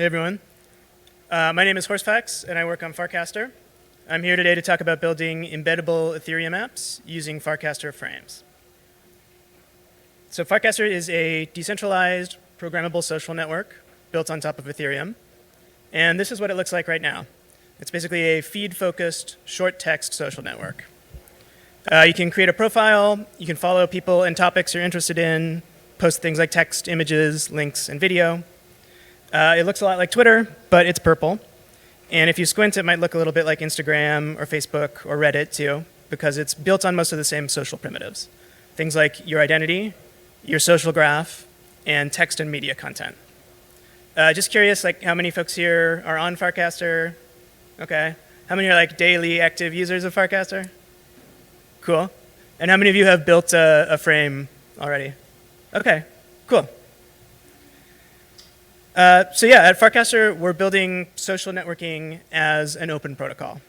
Hey everyone. My name is Horsefacts and I work on Farcaster. I'm here today to talk about building embeddable Ethereum apps using Farcaster frames. So Farcaster is a decentralized programmable social network built on top of Ethereum. And this is what it looks like right now. It's basically a feed-focused short text social network. You can create a profile, you can follow people and topics you're interested in, post things like text, images, links, and video. It looks a lot like Twitter, but it's purple. And if you squint, it might look a little bit like Instagram or Facebook or Reddit too, because it's built on most of the same social primitives. Things like your identity, your social graph, and text and media content. Just curious, like how many folks here are on Farcaster? Okay. How many are like daily active users of Farcaster? Cool. And how many of you have built a frame already? Okay, cool. So yeah, at Farcaster, we're building social networking as an open protocol.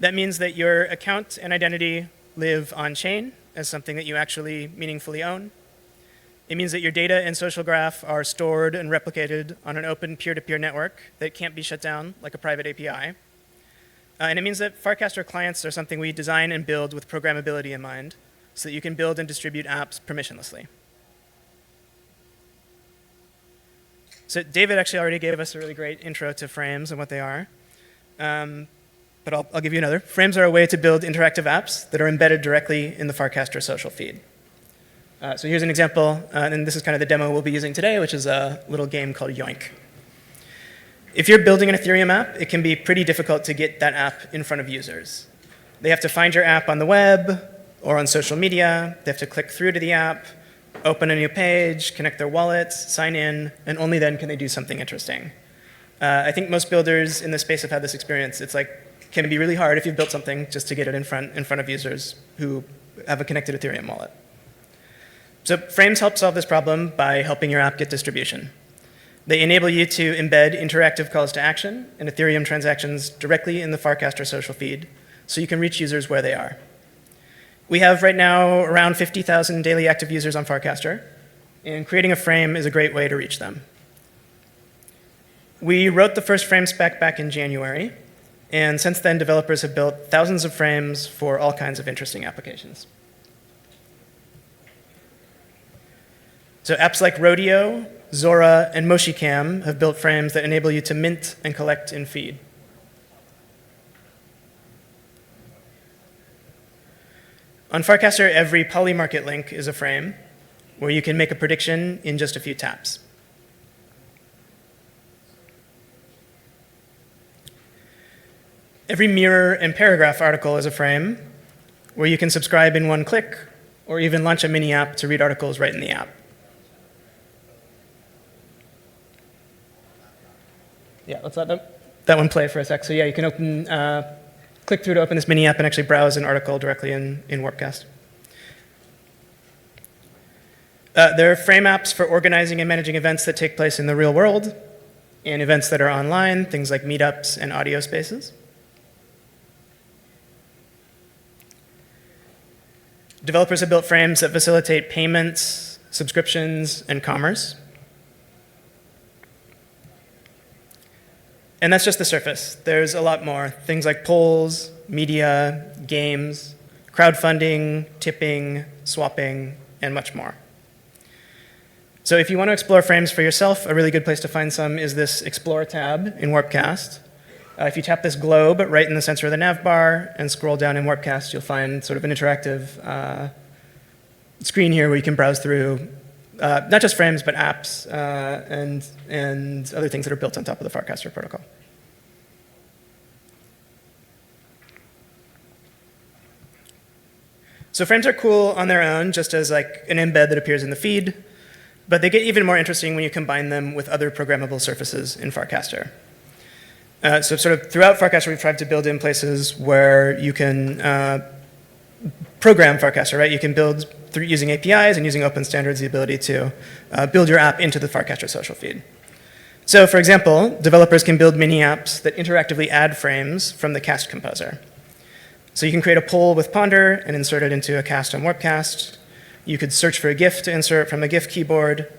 That means that your account and identity live on-chain as something that you actually meaningfully own. It means that your data and social graph are stored and replicated on an open peer-to-peer network that can't be shut down like a private API. And it means that Farcaster clients are something we design and build with programmability in mind so that you can build and distribute apps permissionlessly. So David actually already gave us a really great intro to frames and what they are. But I'll give you another. Frames are a way to build interactive apps that are embedded directly in the Farcaster social feed. So here's an example, and this is kind of the demo we'll be using today, which is a little game called Yoink. If you're building an Ethereum app, it can be pretty difficult to get that app in front of users. They have to find your app on the web or on social media. They have to click through to the app, open a new page, connect their wallets, sign in, and only then can they do something interesting. I think most builders in this space have had this experience. It's like, can be really hard if you've built something just to get it in front of users who have a connected Ethereum wallet. So frames help solve this problem by helping your app get distribution. They enable you to embed interactive calls to action and Ethereum transactions directly in the Farcaster social feed so you can reach users where they are. We have right now around 50,000 daily active users on Farcaster, and creating a frame is a great way to reach them. We wrote the first frame spec back in January, and since then developers have built thousands of frames for all kinds of interesting applications. So apps like Rodeo, Zora, and MoshiCam have built frames that enable you to mint and collect in feed. On Farcaster, every polymarket link is a frame where you can make a prediction in just a few taps. Every mirror and paragraph article is a frame where you can subscribe in one click or even launch a mini app to read articles right in the app. Yeah, let's let that one play for a sec. So yeah, you can open click through to open this mini app and actually browse an article directly in Warpcast. There are frame apps for organizing and managing events that take place in the real world and events that are online, things like meetups and audio spaces. Developers have built frames that facilitate payments, subscriptions, and commerce. And that's just the surface. There's a lot more. Things like polls, media, games, crowdfunding, tipping, swapping, and much more. So if you want to explore frames for yourself, a really good place to find some is this Explore tab in Warpcast. If you tap this globe right in the center of the nav bar and scroll down in Warpcast, you'll find sort of an interactive screen here where you can browse through not just frames, but apps and other things that are built on top of the Farcaster protocol. So frames are cool on their own, just as like an embed that appears in the feed, but they get even more interesting when you combine them with other programmable surfaces in Farcaster. So sort of throughout Farcaster, we've tried to build in places where you can program Farcaster, right? You can build through using APIs and using open standards the ability to build your app into the Farcaster social feed. So for example, developers can build mini apps that interactively add frames from the cast composer. So you can create a poll with Ponder and insert it into a cast on Warpcast. You could search for a GIF to insert from a GIF keyboard,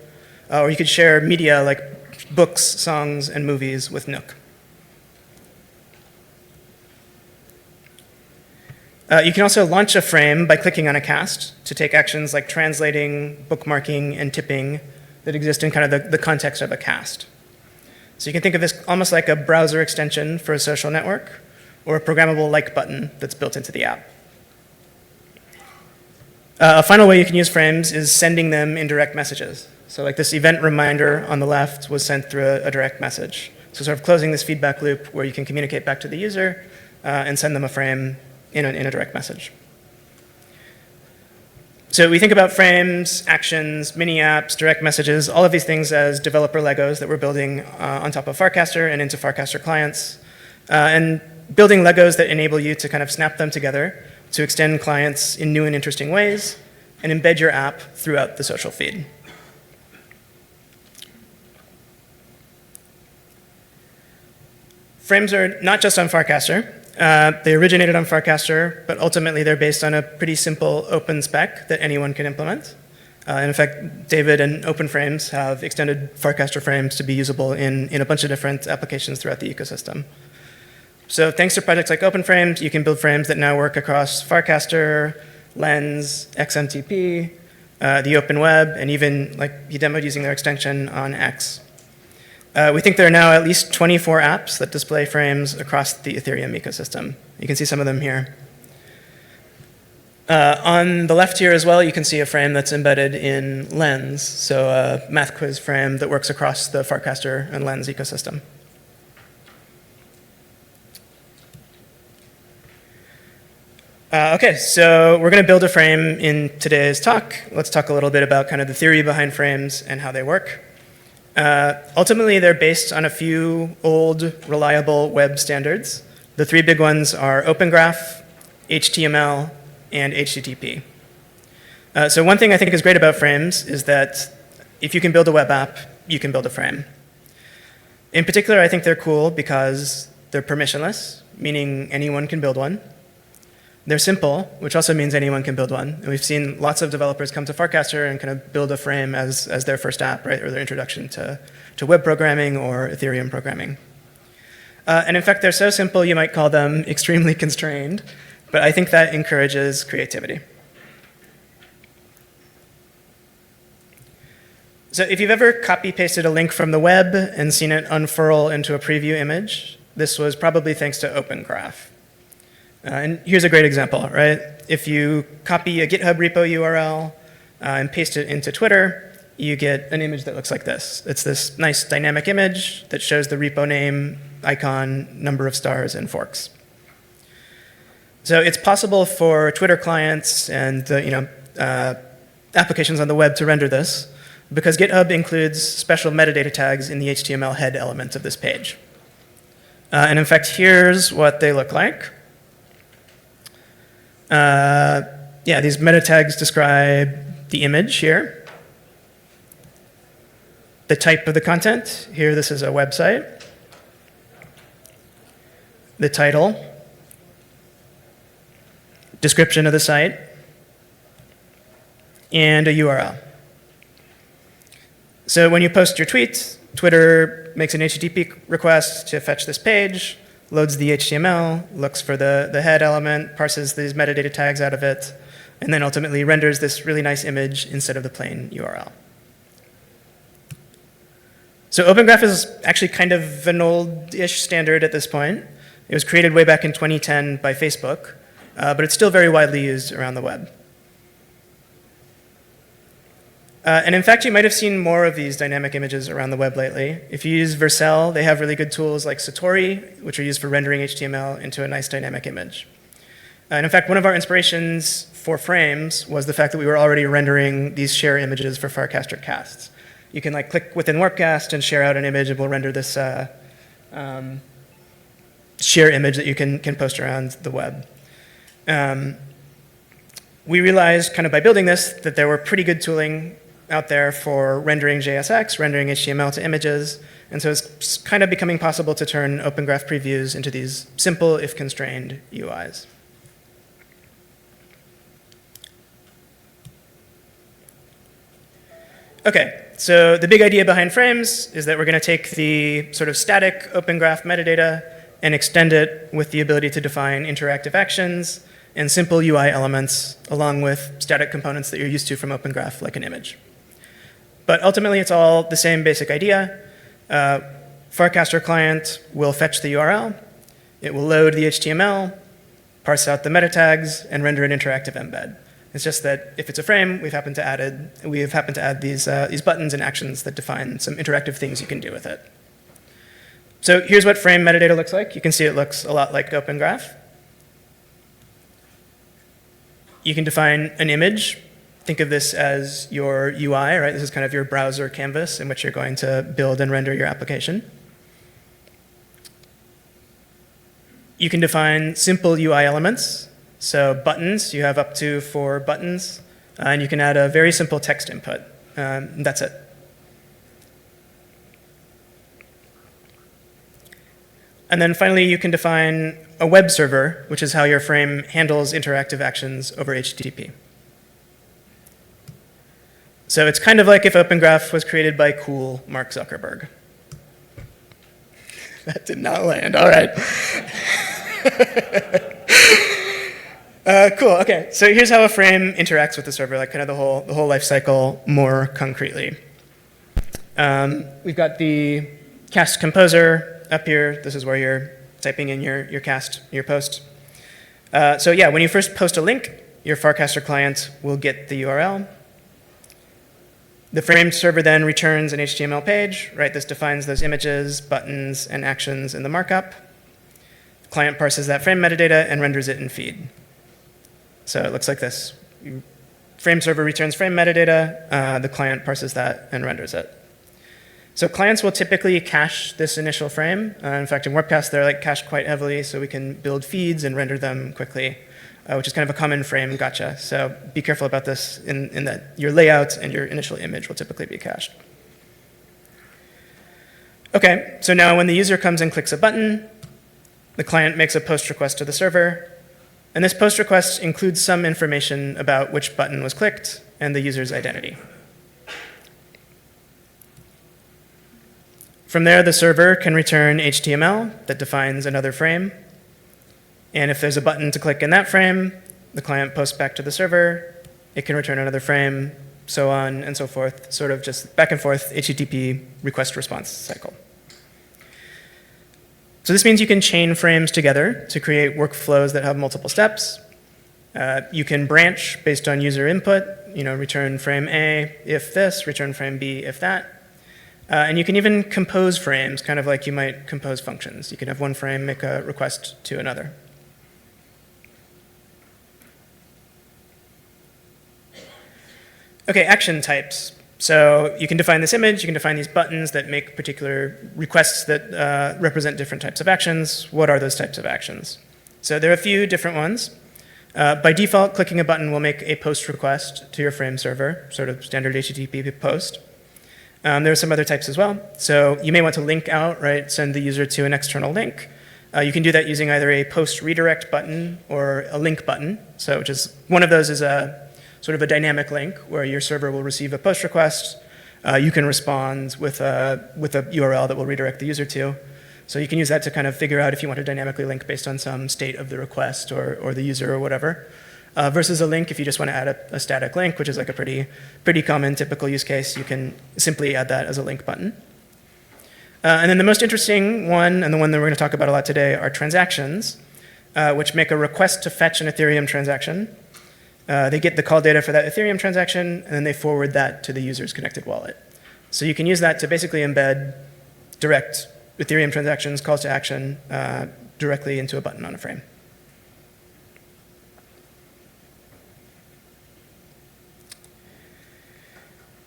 or you could share media like books, songs, and movies with Nook. You can also launch a frame by clicking on a cast to take actions like translating, bookmarking, and tipping that exist in kind of the context of a cast. So you can think of this almost like a browser extension for a social network or a programmable like button that's built into the app. A final way you can use frames is sending them in direct messages. So like this event reminder on the left was sent through a direct message. So sort of closing this feedback loop where you can communicate back to the user and send them a frame in a direct message. So we think about frames, actions, mini apps, direct messages, all of these things as developer Legos that we're building on top of Farcaster and into Farcaster clients. And building Legos that enable you to kind of snap them together to extend clients in new and interesting ways and embed your app throughout the social feed. Frames are not just on Farcaster. They originated on Farcaster, but ultimately they're based on a pretty simple open spec that anyone can implement. And in fact, David and OpenFrames have extended Farcaster frames to be usable in a bunch of different applications throughout the ecosystem. So thanks to projects like OpenFrames, you can build frames that now work across Farcaster, Lens, XMTP, the open web, and even like you demoed using their extension on X. We think there are now at least 24 apps that display frames across the Ethereum ecosystem. You can see some of them here. On the left here as well, you can see a frame that's embedded in Lens, so a math quiz frame that works across the Farcaster and Lens ecosystem. Okay, so we're going to build a frame in today's talk. Let's talk a little bit about kind of the theory behind frames and how they work. Ultimately, they're based on a few old, reliable web standards. The three big ones are Open Graph, HTML, and HTTP. So one thing I think is great about frames is that if you can build a web app, you can build a frame. In particular, I think they're cool because they're permissionless, meaning anyone can build one. They're simple, which also means anyone can build one. And we've seen lots of developers come to Farcaster and kind of build a frame as their first app, right, or their introduction to web programming or Ethereum programming. And in fact, they're so simple you might call them extremely constrained, but I think that encourages creativity. So if you've ever copy-pasted a link from the web and seen it unfurl into a preview image, this was probably thanks to Open Graph. And here's a great example, right? If you copy a GitHub repo URL and paste it into Twitter, you get an image that looks like this. It's this nice dynamic image that shows the repo name, icon, number of stars, and forks. So it's possible for Twitter clients and applications on the web to render this because GitHub includes special metadata tags in the HTML head element of this page. And in fact, here's what they look like. These meta tags describe the image here, the type of the content. Here, this is a website. The title, description of the site, and a URL. So when you post your tweet, Twitter makes an HTTP request to fetch this page, loads the HTML, looks for the head element, parses these metadata tags out of it, and then ultimately renders this really nice image instead of the plain URL. So Open Graph is actually kind of an old-ish standard at this point. It was created way back in 2010 by Facebook, but it's still very widely used around the web. And in fact, you might have seen more of these dynamic images around the web lately. If you use Vercel, they have really good tools like Satori, which are used for rendering HTML into a nice dynamic image. And in fact, one of our inspirations for frames was the fact that we were already rendering these share images for Farcaster casts. You can like click within Warpcast and share out an image, and we'll render this share image that you can post around the web. We realized kind of by building this that there were pretty good tooling out there for rendering JSX, rendering HTML to images, and so it's kind of becoming possible to turn Open Graph previews into these simple, if constrained, UIs. Okay, So the big idea behind frames is that we're going to take the sort of static Open Graph metadata and extend it with the ability to define interactive actions and simple UI elements along with static components that you're used to from Open Graph, like an image. But ultimately, it's all the same basic idea. Farcaster client will fetch the URL. It will load the HTML, parse out the meta tags, and render an interactive embed. It's just that if it's a frame, we have happened to add these buttons and actions that define some interactive things you can do with it. So here's what frame metadata looks like. You can see it looks a lot like Open Graph. You can define an image. Think of this as your UI, right? This is kind of your browser canvas in which you're going to build and render your application. You can define simple UI elements. So buttons, you have up to 4 buttons. And you can add a very simple text input. That's it. And then finally, you can define a web server, which is how your frame handles interactive actions over HTTP. So it's kind of like if Open Graph was created by cool Mark Zuckerberg. That did not land. All right. Cool. Okay. So here's how a frame interacts with the server, like kind of the whole life cycle more concretely. We've got the cast composer up here. This is where you're typing in your cast, your post. So yeah, when you first post a link, your Farcaster client will get the URL. The frame server then returns an HTML page, right? This defines those images, buttons, and actions in the markup. The client parses that frame metadata and renders it in feed. So it looks like this. Frame server returns frame metadata, the client parses that and renders it. So clients will typically cache this initial frame. In fact, in Warpcast, they're like cached quite heavily, so we can build feeds and render them quickly, which is kind of a common frame gotcha. So be careful about this in that your layout and your initial image will typically be cached. Okay, so now when the user comes and clicks a button, the client makes a post request to the server. And this post request includes some information about which button was clicked and the user's identity. From there, the server can return HTML that defines another frame. And if there's a button to click in that frame, the client posts back to the server. It can return another frame, so on and so forth, sort of just back and forth HTTP request response cycle. So this means you can chain frames together to create workflows that have multiple steps. You can branch based on user input, return frame A if this, return frame B if that. And you can even compose frames, kind of like you might compose functions. You can have one frame make a request to another. Okay, action types. So you can define this image, you can define these buttons that make particular requests that represent different types of actions. What are those types of actions? So there are a few different ones. By default, clicking a button will make a post request to your frame server, sort of standard HTTP post. There are some other types as well. So you may want to link out, right? Send the user to an external link. You can do that using either a post redirect button or a link button. So which is one of those is a sort of a dynamic link where your server will receive a post request. You can respond with a URL that will redirect the user to. So you can use that to kind of figure out if you want to dynamically link based on some state of the request or the user or whatever. Versus a link, if you just want to add a static link, which is like a pretty common typical use case, you can simply add that as a link button. And then the most interesting one, and the one that we're going to talk about a lot today, are transactions, which make a request to fetch an Ethereum transaction. They get the call data for that Ethereum transaction, and then they forward that to the user's connected wallet. So you can use that to basically embed direct Ethereum transactions, calls to action, directly into a button on a frame.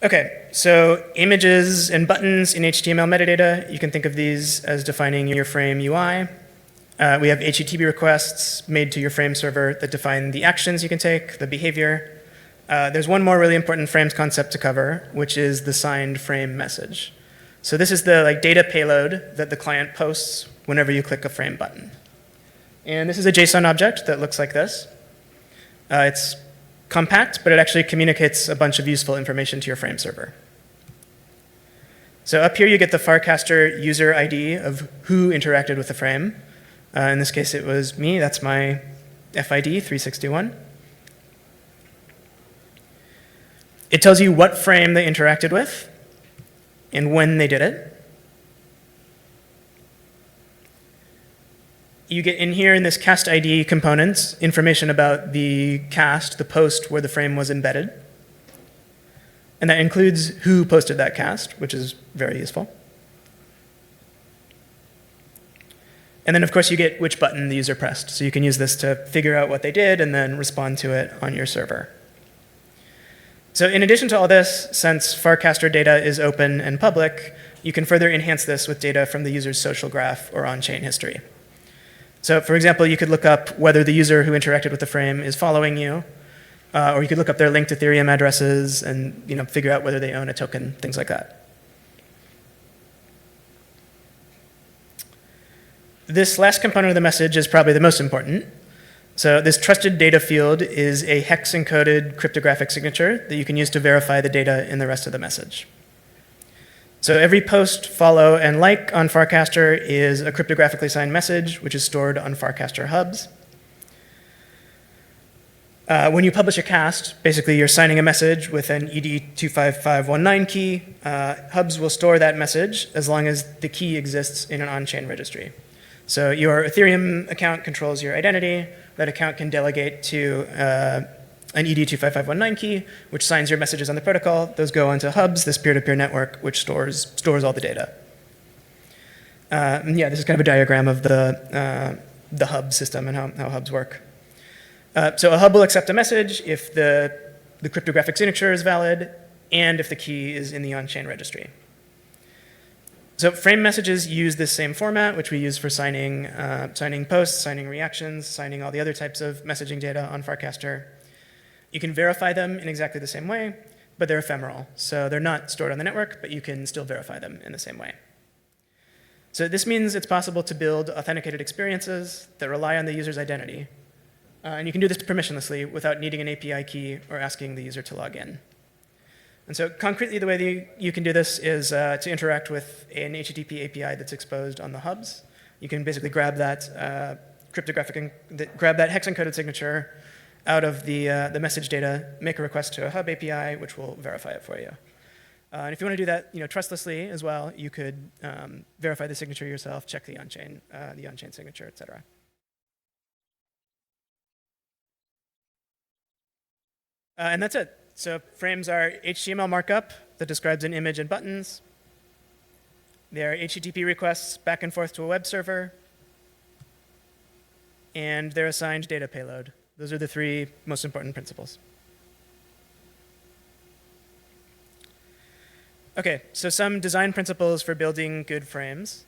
Okay, so images and buttons in HTML metadata, you can think of these as defining your frame UI. We have HTTP requests made to your frame server that define the actions you can take, the behavior. There's one more really important frames concept to cover, which is the signed frame message. So this is the data payload that the client posts whenever you click a frame button. And this is a JSON object that looks like this. It's compact, but it actually communicates a bunch of useful information to your frame server. So up here you get the Farcaster user ID of who interacted with the frame. In this case it was me, that's my FID 361. It tells you what frame they interacted with and when they did it. You get in here in this cast ID component information about the cast, the post where the frame was embedded. And that includes who posted that cast, which is very useful. And then, of course, you get which button the user pressed. So you can use this to figure out what they did and then respond to it on your server. So in addition to all this, since Farcaster data is open and public, you can further enhance this with data from the user's social graph or on-chain history. So for example, you could look up whether the user who interacted with the frame is following you, or you could look up their linked Ethereum addresses and figure out whether they own a token, things like that. This last component of the message is probably the most important. So this trusted data field is a hex-encoded cryptographic signature that you can use to verify the data in the rest of the message. So every post, follow, and like on Farcaster is a cryptographically signed message, which is stored on Farcaster hubs. When you publish a cast, basically you're signing a message with an ED25519 key. Hubs will store that message as long as the key exists in an on-chain registry. So your Ethereum account controls your identity. That account can delegate to an ED25519 key, which signs your messages on the protocol. Those go onto Hubs, this peer-to-peer network, which stores all the data. Yeah, this is kind of a diagram of the hub system and how hubs work. So a hub will accept a message if the cryptographic signature is valid and if the key is in the on-chain registry. So frame messages use this same format, which we use for signing posts, signing reactions, signing all the other types of messaging data on Farcaster. You can verify them in exactly the same way, but they're ephemeral. So they're not stored on the network, but you can still verify them in the same way. So this means it's possible to build authenticated experiences that rely on the user's identity. And you can do this permissionlessly without needing an API key or asking the user to log in. And so concretely, the way that you can do this is to interact with an HTTP API that's exposed on the hubs. You can basically grab that grab that hex-encoded signature out of the message data, make a request to a hub API, which will verify it for you. And if you want to do that, trustlessly as well, you could verify the signature yourself, check the on-chain signature, et cetera. And that's it. So frames are HTML markup that describes an image and buttons. They are HTTP requests back and forth to a web server. And they're assigned data payload. Those are the three most important principles. OK, so some design principles for building good frames.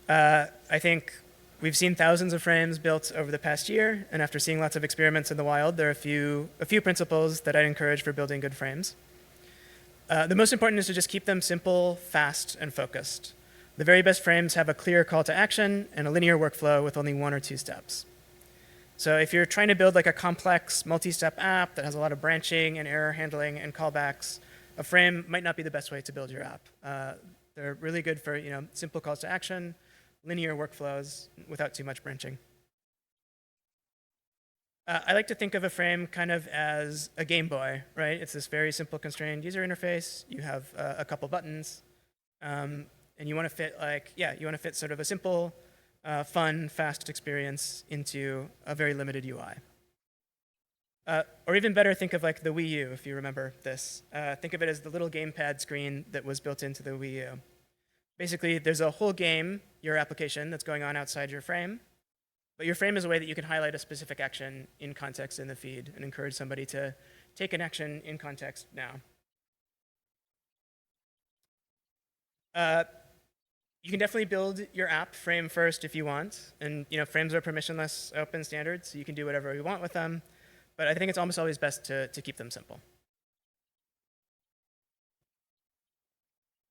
I think we've seen thousands of frames built over the past year, and after seeing lots of experiments in the wild, there are a few principles that I'd encourage for building good frames. The most important is to just keep them simple, fast, and focused. The very best frames have a clear call to action and a linear workflow with only 1 or 2 steps. So if you're trying to build like a complex multi-step app that has a lot of branching and error handling and callbacks, a frame might not be the best way to build your app. They're really good for simple calls to action, linear workflows without too much branching. I like to think of a frame kind of as a Game Boy, right? It's this very simple constrained user interface. You have a couple buttons, and you want to fit sort of a simple, fun, fast experience into a very limited UI. Or even better, think of like the Wii U, if you remember this. Think of it as the little gamepad screen that was built into the Wii U. Basically, there's a whole game, your application, that's going on outside your frame. But your frame is a way that you can highlight a specific action in context in the feed and encourage somebody to take an action in context now. You can definitely build your app frame first if you want. And frames are permissionless open standards, so you can do whatever you want with them. But I think it's almost always best to keep them simple.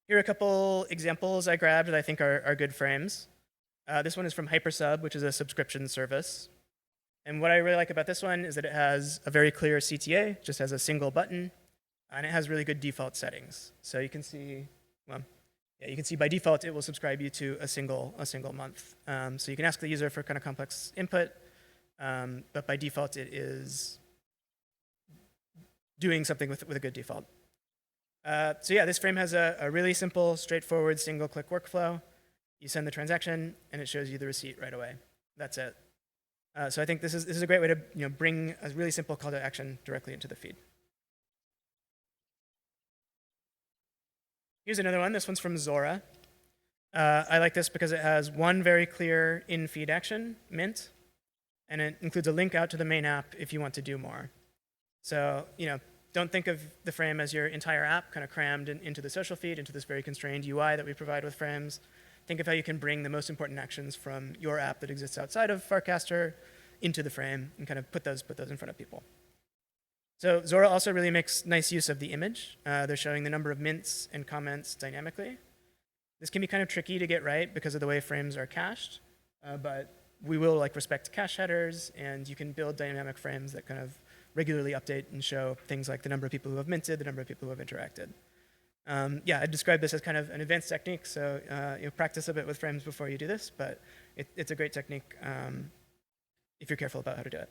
Here are a couple examples I grabbed that I think are good frames. This one is from Hypersub, which is a subscription service. And what I really like about this one is that it has a very clear CTA, just has a single button, and it has really good default settings. So you can see, well, Yeah, you can see by default it will subscribe you to a single month. So you can ask the user for kind of complex input, but by default it is doing something with a good default. So yeah, this frame has a really simple, straightforward, single-click workflow. You send the transaction, and it shows you the receipt right away. That's it. So I think this is a great way to bring a really simple call to action directly into the feed. Here's another one. This one's from Zora. I like this because it has one very clear in-feed action, mint, and it includes a link out to the main app if you want to do more. So don't think of the frame as your entire app kind of crammed into the social feed, into this very constrained UI that we provide with frames. Think of how you can bring the most important actions from your app that exists outside of Farcaster into the frame and kind of put those in front of people. So Zora also really makes nice use of the image. They're showing the number of mints and comments dynamically. This can be kind of tricky to get right because of the way frames are cached, but we will respect cache headers, and you can build dynamic frames that kind of regularly update and show things like the number of people who have minted, the number of people who have interacted. Yeah, I'd describe this as kind of an advanced technique, so practice a bit with frames before you do this, but it's a great technique if you're careful about how to do it.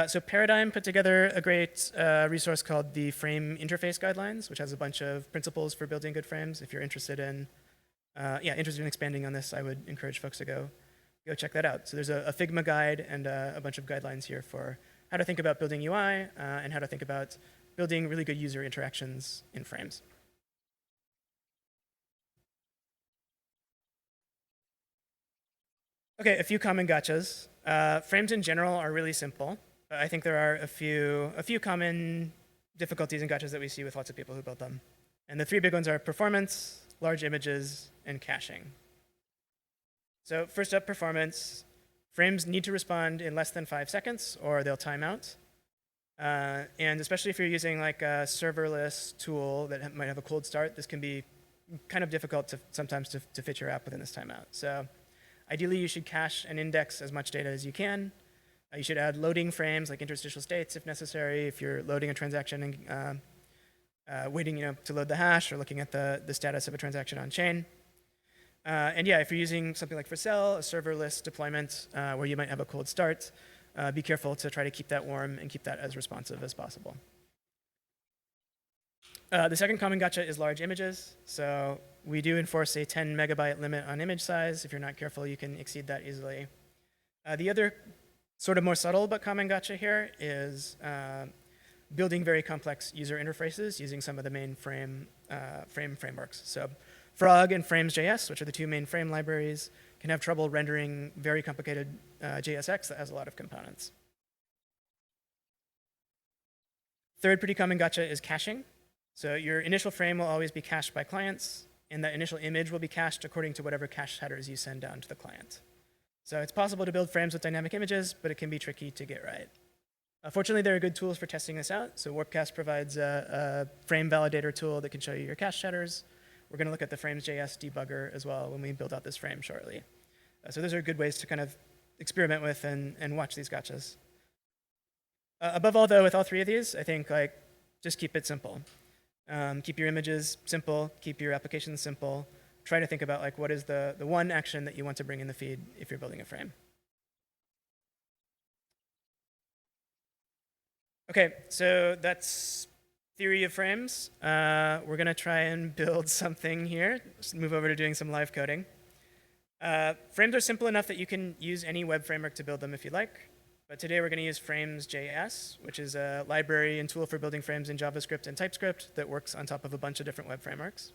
So Paradigm put together a great resource called the Frame Interface Guidelines, which has a bunch of principles for building good frames. If you're interested in expanding on this, I would encourage folks to go check that out. So there's a Figma guide and a bunch of guidelines here for how to think about building UI and how to think about building really good user interactions in frames. Okay, a few common gotchas. Frames in general are really simple. I think there are a few common difficulties and gotchas that we see with lots of people who build them. And the three big ones are performance, large images, and caching. So first up, performance. Frames need to respond in less than 5 seconds or they'll time out. And especially if you're using a serverless tool that might have a cold start, this can be kind of difficult sometimes to fit your app within this timeout. So ideally, you should cache and index as much data as you can. You should add loading frames like interstitial states if necessary, if you're loading a transaction and waiting to load the hash or looking at the status of a transaction on chain. And yeah, if you're using something like Vercel, a serverless deployment where you might have a cold start, be careful to try to keep that warm and keep that as responsive as possible. The second common gotcha is large images. So we do enforce a 10 megabyte limit on image size. If you're not careful, you can exceed that easily. The other sort of more subtle but common gotcha here is building very complex user interfaces using some of the main frame frameworks. So Frog and Frames.js, which are the two main frame libraries, can have trouble rendering very complicated JSX that has a lot of components. Third pretty common gotcha is caching. So your initial frame will always be cached by clients, and that initial image will be cached according to whatever cache headers you send down to the client. So it's possible to build frames with dynamic images, but it can be tricky to get right. Fortunately, there are good tools for testing this out. So Warpcast provides a frame validator tool that can show you your cache headers. We're going to look at the Frames.js debugger as well when we build out this frame shortly. So those are good ways to kind of experiment with and watch these gotchas. Above all, though, with all three of these, I think just keep it simple. Keep your images simple. Keep your applications simple. Try to think about what is the one action that you want to bring in the feed if you're building a frame. Okay, so that's theory of frames. We're going to try and build something here. Just move over to doing some live coding. Frames are simple enough that you can use any web framework to build them if you like. But today we're going to use Frames.js, which is a library and tool for building frames in JavaScript and TypeScript that works on top of a bunch of different web frameworks.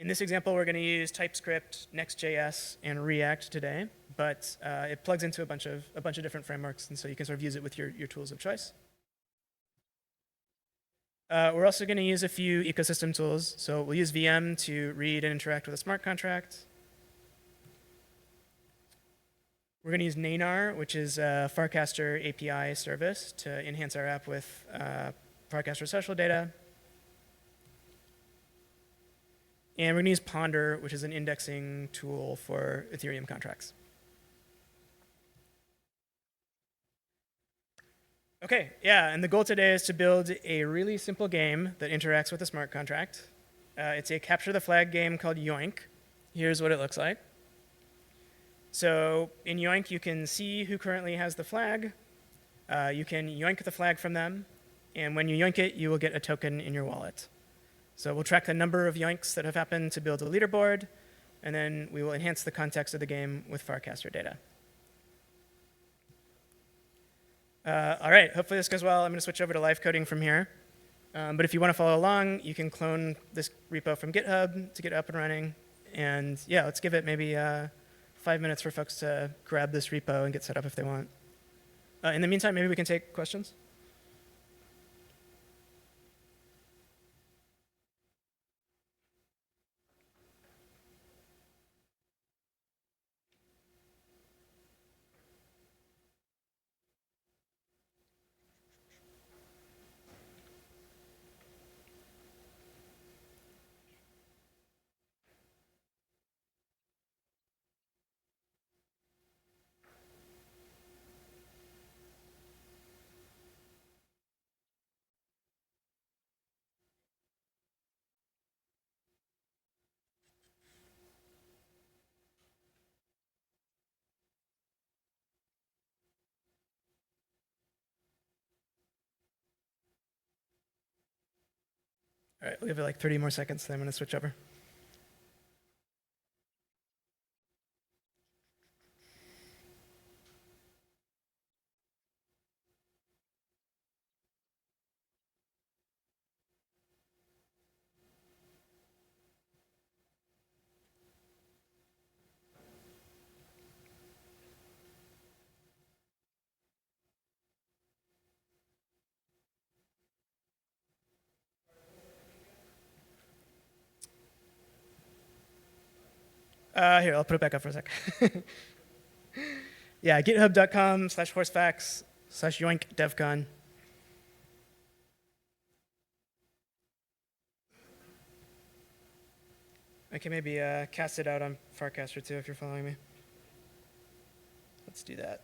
In this example, we're going to use TypeScript, Next.js, and React today, but it plugs into a bunch of different frameworks, and so you can sort of use it with your tools of choice. We're also going to use a few ecosystem tools. So we'll use VM to read and interact with a smart contract. We're going to use Nanar, which is a Farcaster API service to enhance our app with Farcaster social data. And we're going to use Ponder, which is an indexing tool for Ethereum contracts. Okay, yeah, and the goal today is to build a really simple game that interacts with a smart contract. It's a capture the flag game called Yoink. Here's what it looks like. So in Yoink, you can see who currently has the flag. You can yoink the flag from them, and when you yoink it, you will get a token in your wallet. So we'll track the number of yoinks that have happened to build a leaderboard, and then we will enhance the context of the game with Farcaster data. All right, hopefully this goes well. I'm going to switch over to live coding from here. But if you want to follow along, you can clone this repo from GitHub to get up and running. And yeah, let's give it maybe 5 minutes for folks to grab this repo and get set up if they want. In the meantime, maybe we can take questions. All right, we'll give it like 30 more seconds, then I'm going to switch over. Here, I'll put it back up for a sec. Yeah, github.com/horsefacts/yoink devcon. I can maybe cast it out on Farcaster too if you're following me. Let's do that.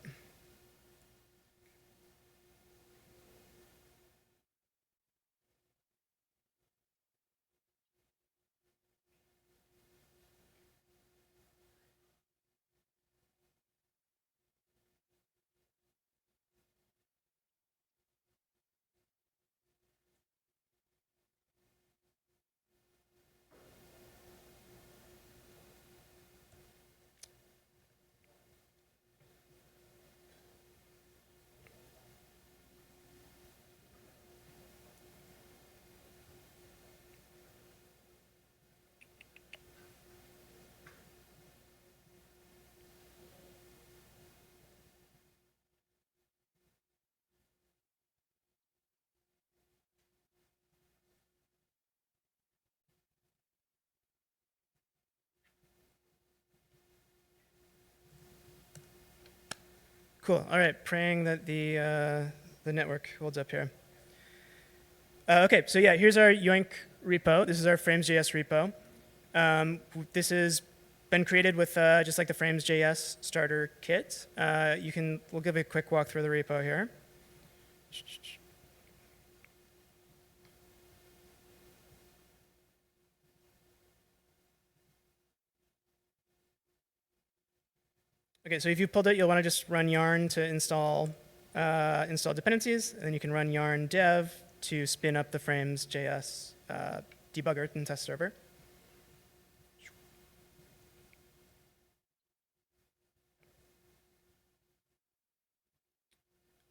Cool. All right, praying that the network holds up here. Okay, so yeah, here's our Yoink repo. This is our frames.js repo. This has been created with just like the frames.js starter kit. We'll give a quick walk through the repo here. Okay, so if you pulled it, you'll want to just run yarn to install dependencies, and then you can run yarn dev to spin up the frames.js debugger and test server.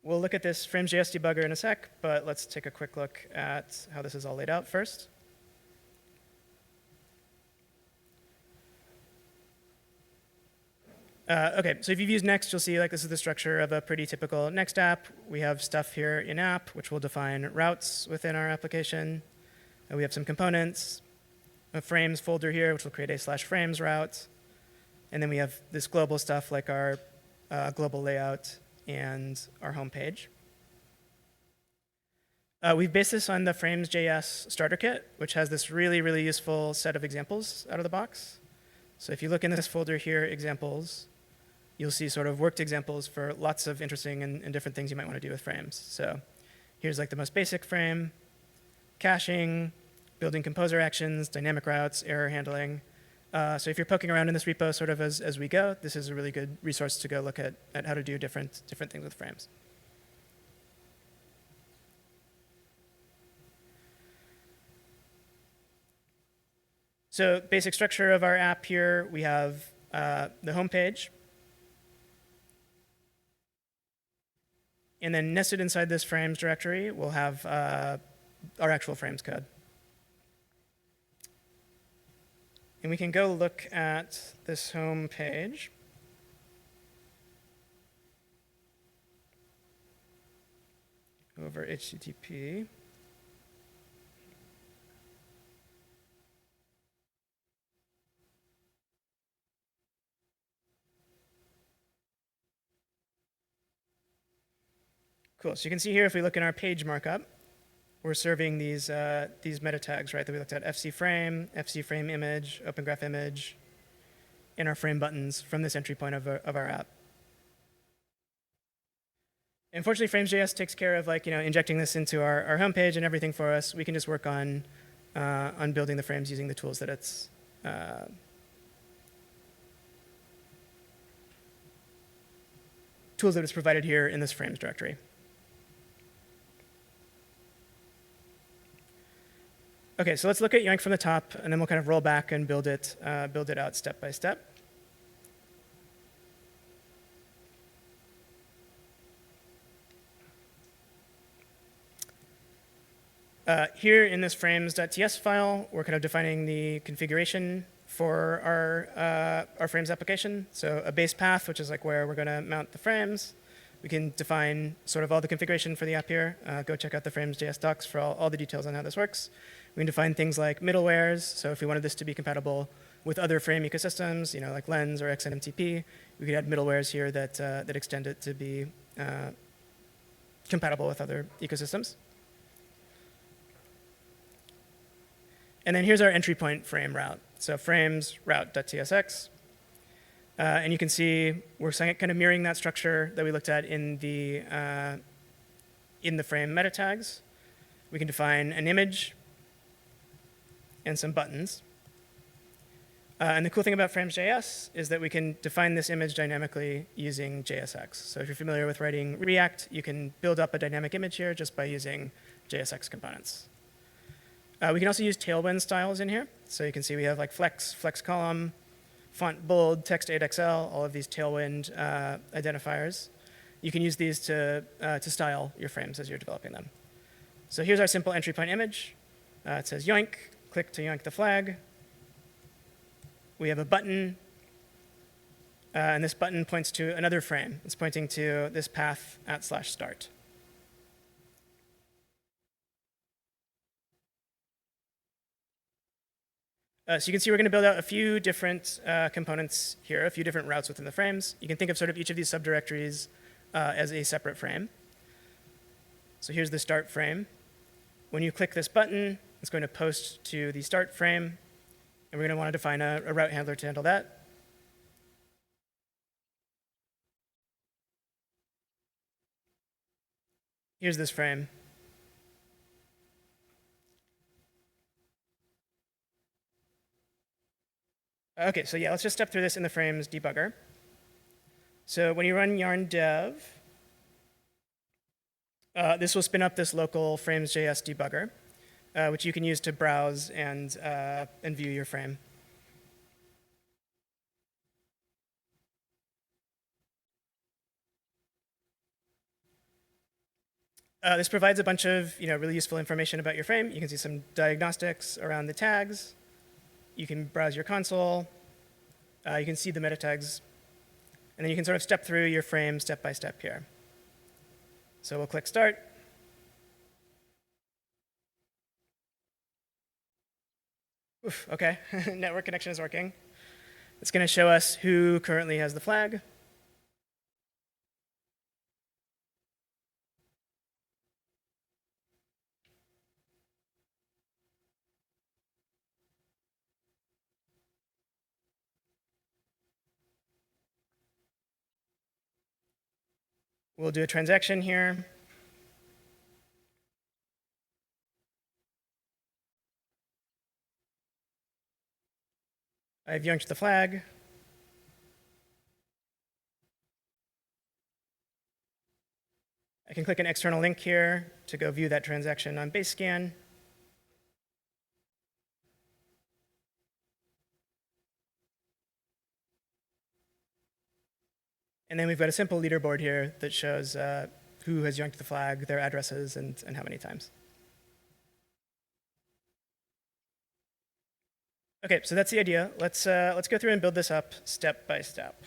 We'll look at this frames.js debugger in a sec, but let's take a quick look at how this is all laid out first. Okay, so if you've used Next, you'll see like this is the structure of a pretty typical Next app. We have stuff here in app, which will define routes within our application. We have some components, a frames folder here, which will create a /frames route. And then we have this global stuff like our global layout and our home page. We've based this on the frames.js starter kit, which has this really, really useful set of examples out of the box. So if you look in this folder here, examples, you'll see sort of worked examples for lots of interesting and different things you might want to do with frames. So here's like the most basic frame, caching, building composer actions, dynamic routes, error handling. So if you're poking around in this repo sort of as we go, this is a really good resource to go look at how to do different things with frames. So basic structure of our app here, we have the home page. And then nested inside this frames directory, we'll have our actual frames code. And we can go look at this home page. Over HTTP. Cool. So you can see here, if we look in our page markup, we're serving these meta tags, right, that we looked at: FC frame image, open graph image, and our frame buttons from this entry point of our app. Unfortunately, Frames.js takes care of injecting this into our homepage and everything for us. We can just work on building the frames using the tools that it's provided here in this frames directory. Okay, so let's look at Yoink from the top, and then we'll kind of roll back and build it out step by step. Here in this frames.ts file, we're kind of defining the configuration for our frames application. So a base path, which is like where we're going to mount the frames. We can define sort of all the configuration for the app here. Go check out the frames.js docs for all the details on how this works. We can define things like middlewares. So if we wanted this to be compatible with other frame ecosystems, like Lens or XNMTP, we could add middlewares here that extend it to be compatible with other ecosystems. And then here's our entry point frame route. So frames route.tsx. And you can see we're kind of mirroring that structure that we looked at in the frame meta tags. We can define an image and some buttons. And the cool thing about Frames.js is that we can define this image dynamically using JSX. So if you're familiar with writing React, you can build up a dynamic image here just by using JSX components. We can also use Tailwind styles in here. So you can see we have like flex column, font bold, text 8XL, all of these Tailwind identifiers. You can use these to style your frames as you're developing them. So here's our simple entry point image. It says yoink. Click to yoink the flag. We have a button. And this button points to another frame. It's pointing to this path @/start. So you can see we're going to build out a few different components here, a few different routes within the frames. You can think of sort of each of these subdirectories as a separate frame. So here's the start frame. When you click this button, it's going to post to the start frame. And we're going to want to define a route handler to handle that. Here's this frame. OK, so yeah, let's just step through this in the frames debugger. So when you run yarn dev, this will spin up this local frames.js debugger, which you can use to browse and view your frame. This provides a bunch of really useful information about your frame. You can see some diagnostics around the tags. You can browse your console. You can see the meta tags. And then you can sort of step through your frame step by step here. So we'll click start. Oof, OK, network connection is working. It's going to show us who currently has the flag. We'll do a transaction here. I've yoinked the flag. I can click an external link here to go view that transaction on base scan. And then we've got a simple leaderboard here that shows who has yoinked the flag, their addresses, and how many times. OK, so that's the idea. Let's go through and build this up step by step.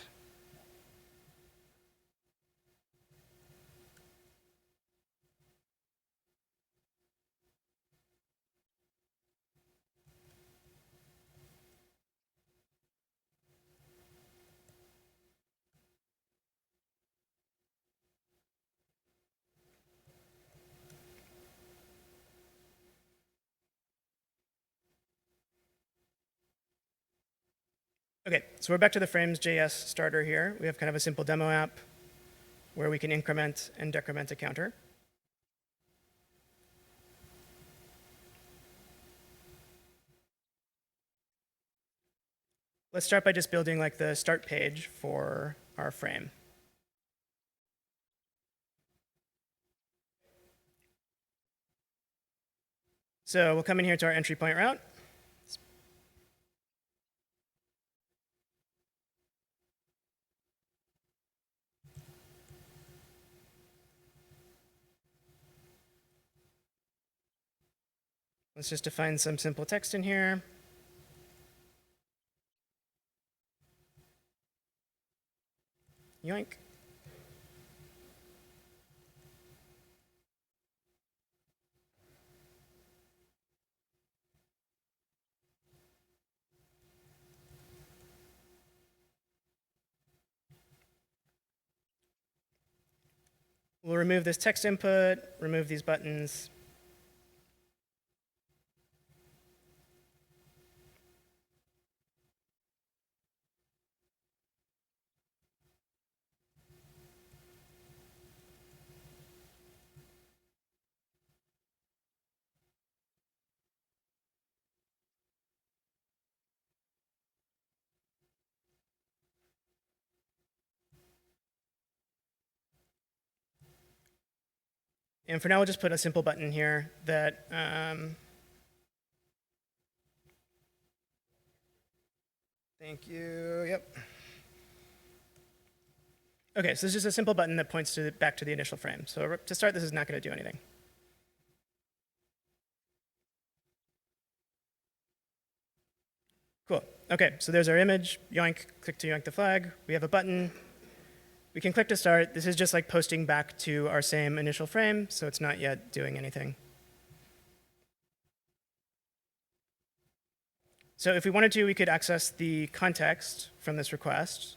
OK, so we're back to the frames.js starter here. We have kind of a simple demo app where we can increment and decrement a counter. Let's start by just building like the start page for our frame. So we'll come in here to our entry point route. Let's just define some simple text in here. Yoink. We'll remove this text input, remove these buttons. And for now, we'll just put a simple button here that thank you. Yep. OK, so this is just a simple button that points back to the initial frame. So to start, this is not going to do anything. Cool. OK, so there's our image. Yoink, click to yoink the flag. We have a button. We can click to start. This is just like posting back to our same initial frame, so it's not yet doing anything. So if we wanted to, we could access the context from this request.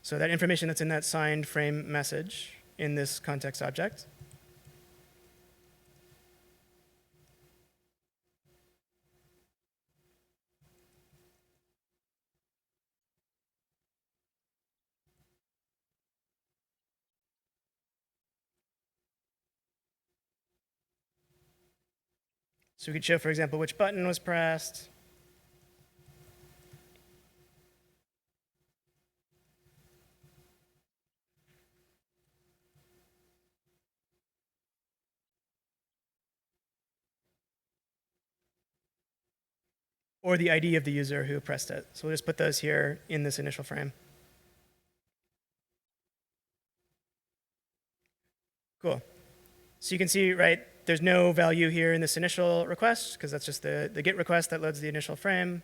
So that information that's in that signed frame message in this context object. So we could show, for example, which button was pressed. Or the ID of the user who pressed it. So we'll just put those here in this initial frame. Cool. So you can see, right, there's no value here in this initial request, because that's just the GET request that loads the initial frame.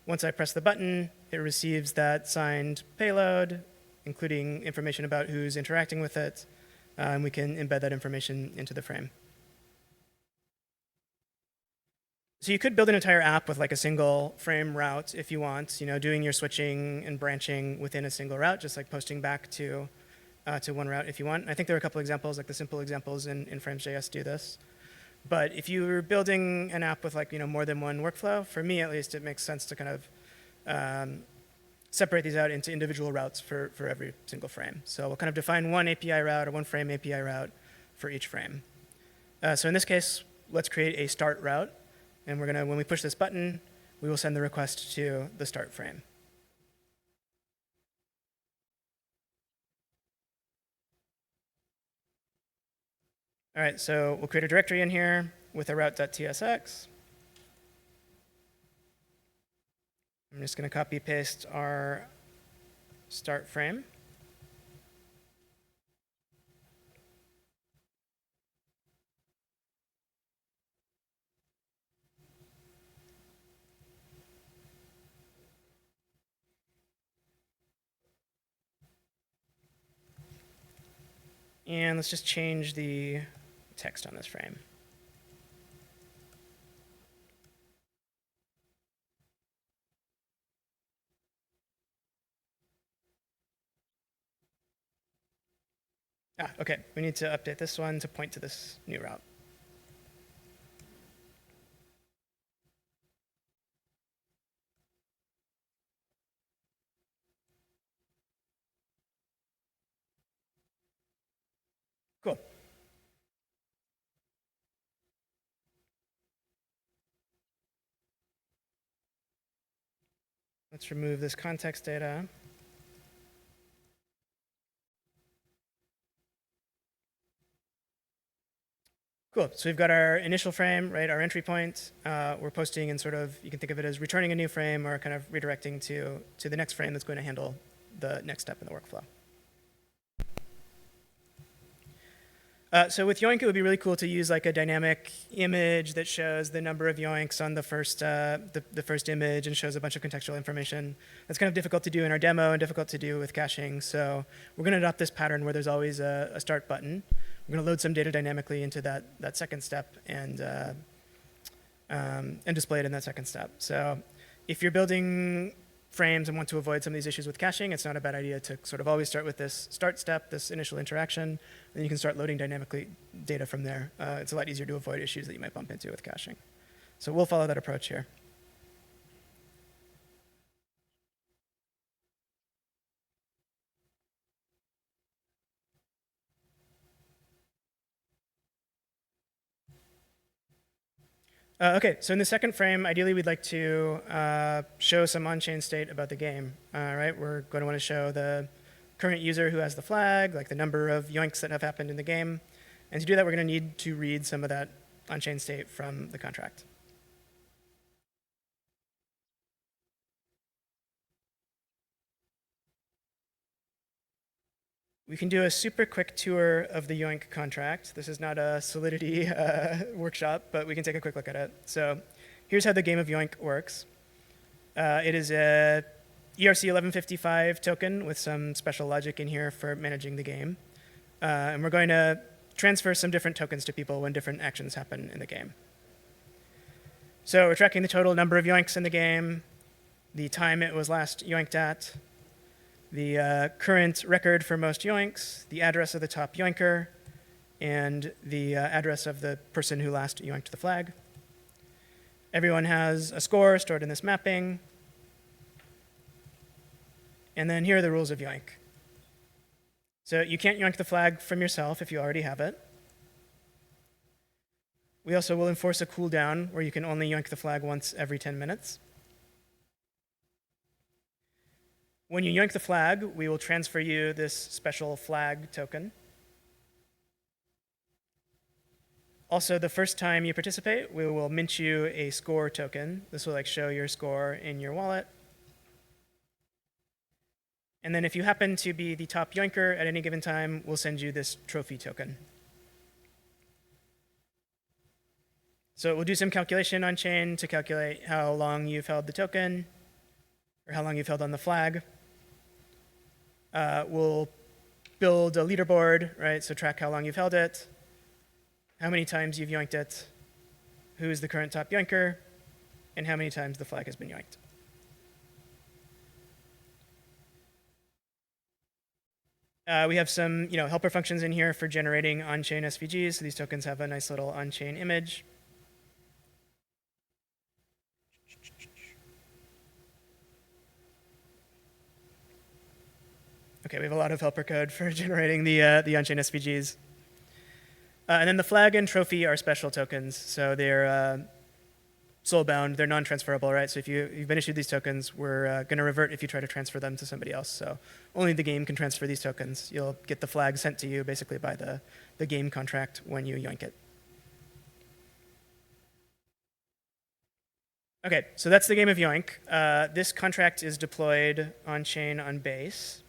Once I press the button, it receives that signed payload, including information about who's interacting with it. And we can embed that information into the frame. So you could build an entire app with like a single frame route if you want, doing your switching and branching within a single route, just like posting back to one route if you want. I think there are a couple examples, like the simple examples in frames.js do this. But if you're building an app with like more than one workflow, for me at least, it makes sense to kind of separate these out into individual routes for every single frame. So we'll kind of define one API route or one frame API route for each frame. So in this case, let's create a start route. And we're going to, when we push this button, we will send the request to the start frame. All right, so we'll create a directory in here with a route.tsx. I'm just going to copy paste our start frame. And let's just change the text on this frame. OK. We need to update this one to point to this new route. Cool. Let's remove this context data. Cool. So we've got our initial frame, right, our entry point. We're posting and sort of, you can think of it as returning a new frame or kind of redirecting to the next frame that's going to handle the next step in the workflow. So with Yoink, it would be really cool to use like a dynamic image that shows the number of Yoinks on the first image and shows a bunch of contextual information. That's kind of difficult to do in our demo and difficult to do with caching. So we're going to adopt this pattern where there's always a start button. We're going to load some data dynamically into that second step and display it in that second step. So if you're building frames and want to avoid some of these issues with caching, it's not a bad idea to sort of always start with this start step, this initial interaction, and you can start loading dynamically data from there. It's a lot easier to avoid issues that you might bump into with caching. So we'll follow that approach here. OK, so in the second frame, ideally we'd like to show some on-chain state about the game. Right, we're going to want to show the current user who has the flag, like the number of yoinks that have happened in the game. And to do that, we're going to need to read some of that on-chain state from the contract. We can do a super quick tour of the Yoink contract. This is not a Solidity workshop, but we can take a quick look at it. So here's how the game of Yoink works. It is a ERC 1155 token with some special logic in here for managing the game. And we're going to transfer some different tokens to people when different actions happen in the game. So we're tracking the total number of Yoinks in the game, the time it was last yoinked at, the current record for most yoinks, the address of the top yoinker, and the address of the person who last yoinked the flag. Everyone has a score stored in this mapping. And then here are the rules of yoink. So you can't yoink the flag from yourself if you already have it. We also will enforce a cooldown where you can only yoink the flag once every 10 minutes. When you yoink the flag, we will transfer you this special flag token. Also, the first time you participate, we will mint you a score token. This will show your score in your wallet. And then if you happen to be the top yoinker at any given time, we'll send you this trophy token. So we'll do some calculation on chain to calculate how long you've held the token, or how long you've held on the flag. We'll build a leaderboard, right? So track how long you've held it, how many times you've yoinked it, who's the current top yoinker, and how many times the flag has been yoinked. We have some helper functions in here for generating on-chain SVGs. So these tokens have a nice little on-chain image. Okay, we have a lot of helper code for generating the on-chain SVGs. And then the flag and trophy are special tokens, so they're soul-bound, they're non-transferable, right? So if you've been issued these tokens, we're going to revert if you try to transfer them to somebody else. So only the game can transfer these tokens. You'll get the flag sent to you basically by the game contract when you yoink it. Okay, so that's the game of yoink. This contract is deployed on-chain on base.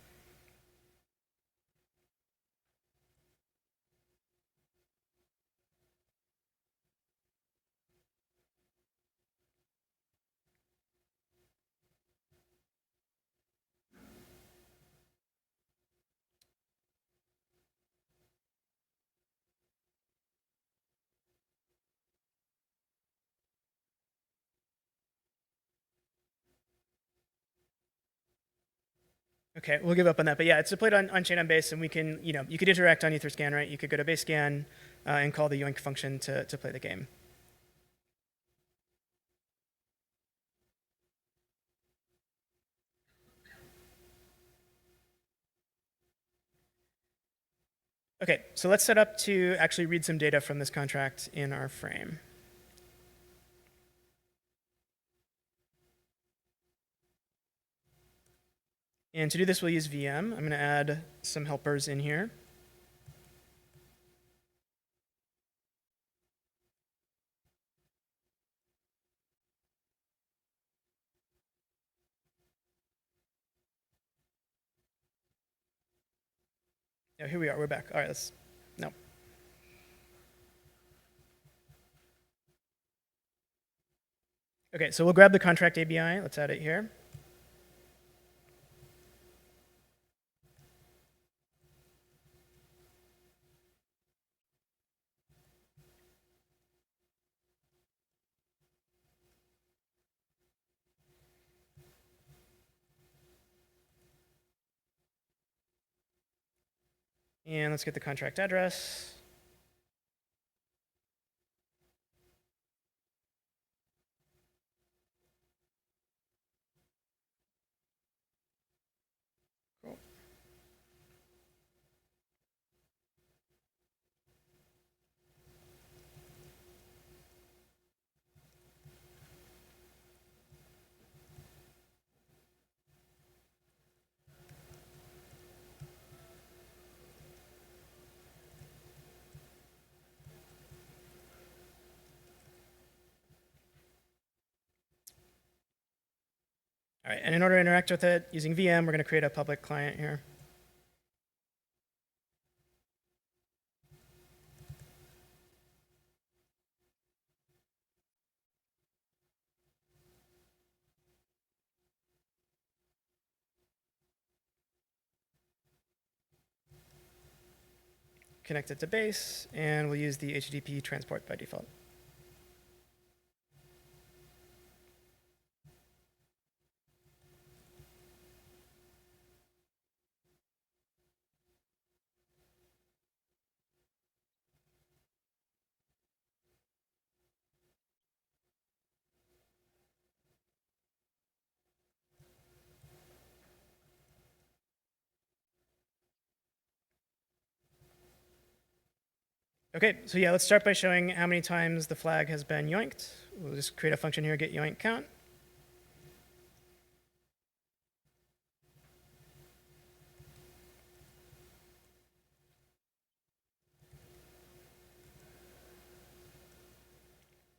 Okay, we'll give up on that. But yeah, it's deployed on-chain on base, and we can, you could interact on Etherscan, right? You could go to basescan and call the yoink function to play the game. Okay, so let's set up to actually read some data from this contract in our frame. And to do this, we'll use VM. I'm going to add some helpers in here. Oh, here we are. We're back. All right, no. Okay, so we'll grab the contract ABI. Let's add it here. And let's get the contract address. Cool. All right, and in order to interact with it using VM, we're going to create a public client here. Connect it to base, and we'll use the HTTP transport by default. Okay, so yeah, let's start by showing how many times the flag has been yoinked. We'll just create a function here, get yoink count.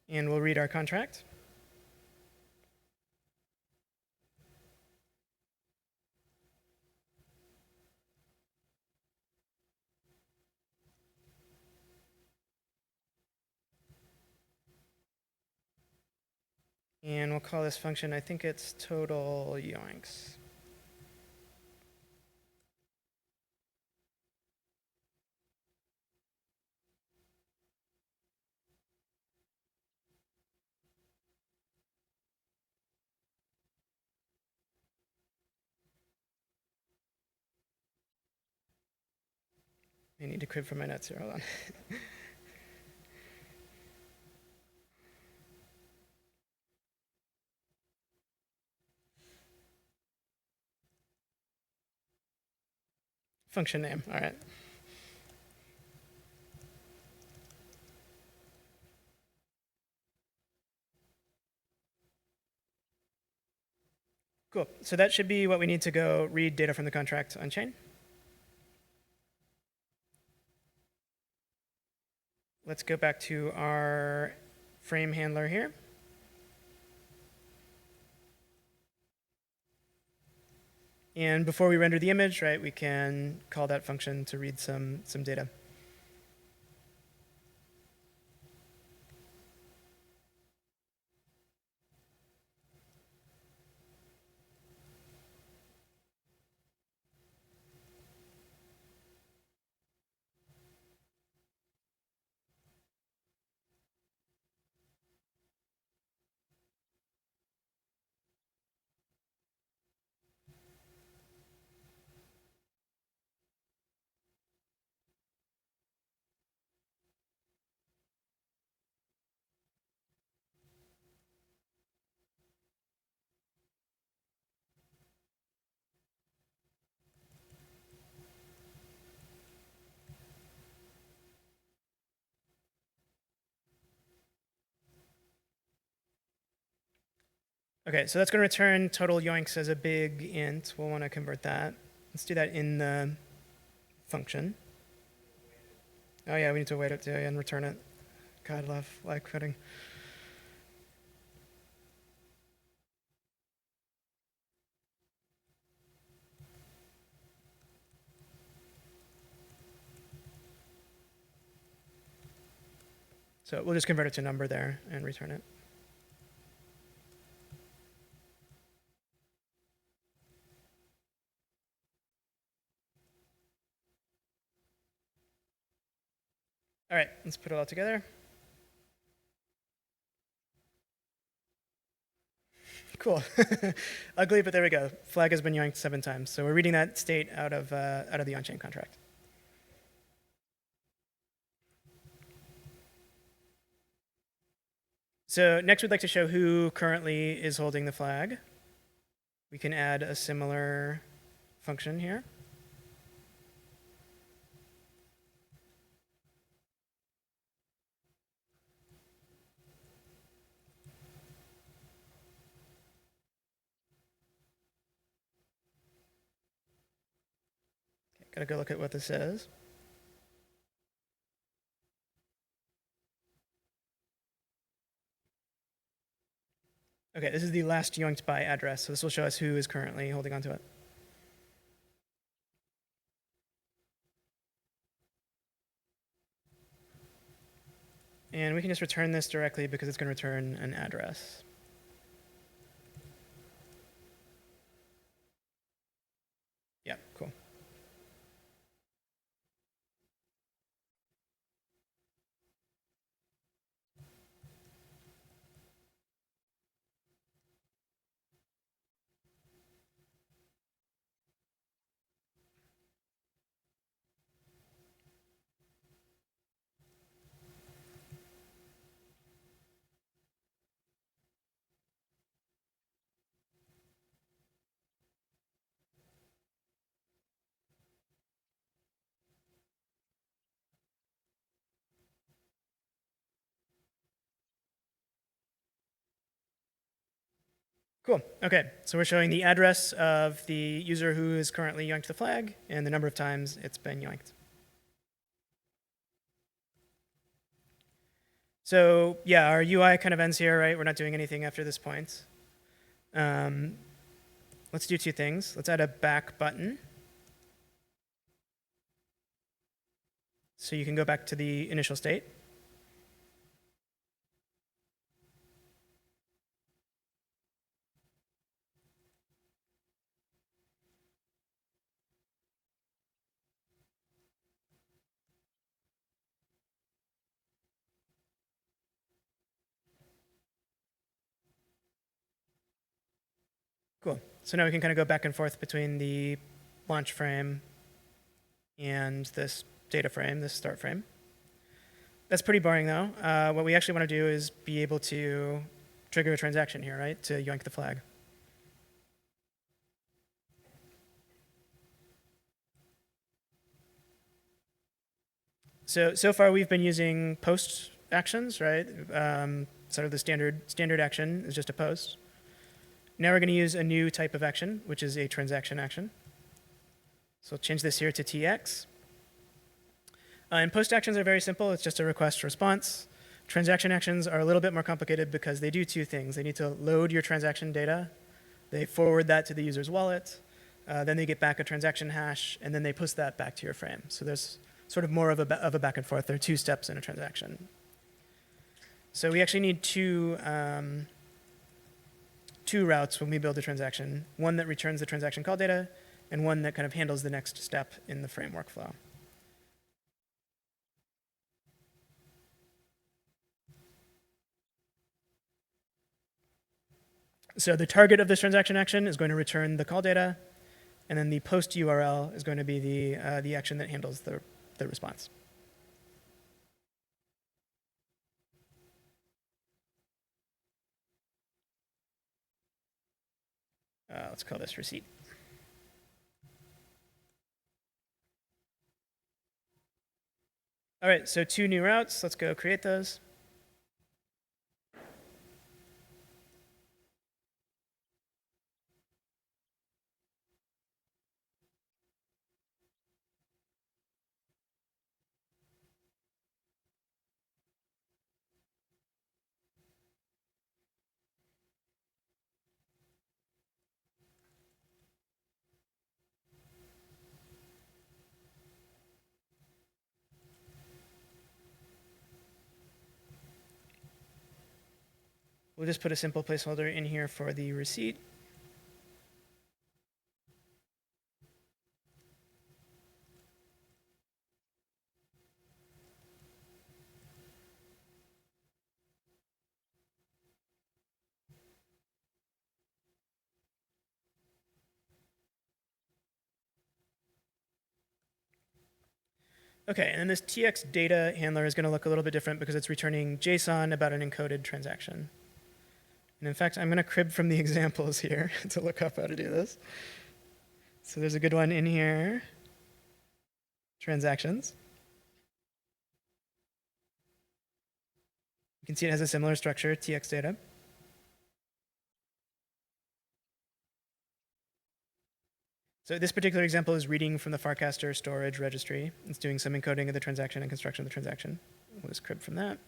And we'll read our contract. And we'll call this function, I think it's total yoinks. I need to crib from my notes here, hold on. function name. All right. Cool. So that should be what we need to go read data from the contract on chain. Let's go back to our frame handler here. And before we render the image, right, we can call that function to read some data. Okay, so that's going to return total yoinks as a big int. We'll want to convert that. Let's do that in the function. Oh yeah, we need to await it too and return it. God, love like coding. So we'll just convert it to number there and return it. All right, let's put it all together. Cool. Ugly, but there we go. Flag has been yoinked 7 times. So we're reading that state out of the on-chain contract. So next we'd like to show who currently is holding the flag. We can add a similar function here. Okay, gotta go look at what this says. Okay, this is the last yoinked by address, so this will show us who is currently holding onto it. And we can just return this directly because it's going to return an address. Yeah, cool. Cool. Okay, so we're showing the address of the user who is currently yoinked the flag and the number of times it's been yoinked. So yeah, our UI kind of ends here, right? We're not doing anything after this point. Let's do 2 things. Let's add a back button. So you can go back to the initial state. Cool. So now we can kind of go back and forth between the launch frame and this data frame, this start frame. That's pretty boring though. What we actually want to do is be able to trigger a transaction here, right, to yoink the flag. So far we've been using post actions, right? Sort of the standard action is just a post. Now we're going to use a new type of action, which is a transaction action. So I'll change this here to TX. And post actions are very simple. It's just a request response. Transaction actions are a little bit more complicated because they do two things. They need to load your transaction data. They forward that to the user's wallet. Then they get back a transaction hash, and then they post that back to your frame. So there's sort of more of a back and forth. There are two steps in a transaction. So we actually need two routes when we build a transaction. One that returns the transaction call data, and one that kind of handles the next step in the frame workflow. So the target of this transaction action is going to return the call data, and then the post URL is going to be the action that handles the response. Let's call this receipt. All right, so two new routes. Let's go create those. We'll just put a simple placeholder in here for the receipt. Okay, and then this TX data handler is going to look a little bit different because it's returning JSON about an encoded transaction. And in fact, I'm going to crib from the examples here to look up how to do this. So there's a good one in here. Transactions. You can see it has a similar structure, TX data. So this particular example is reading from the Farcaster storage registry. It's doing some encoding of the transaction and construction of the transaction. We'll just crib from that.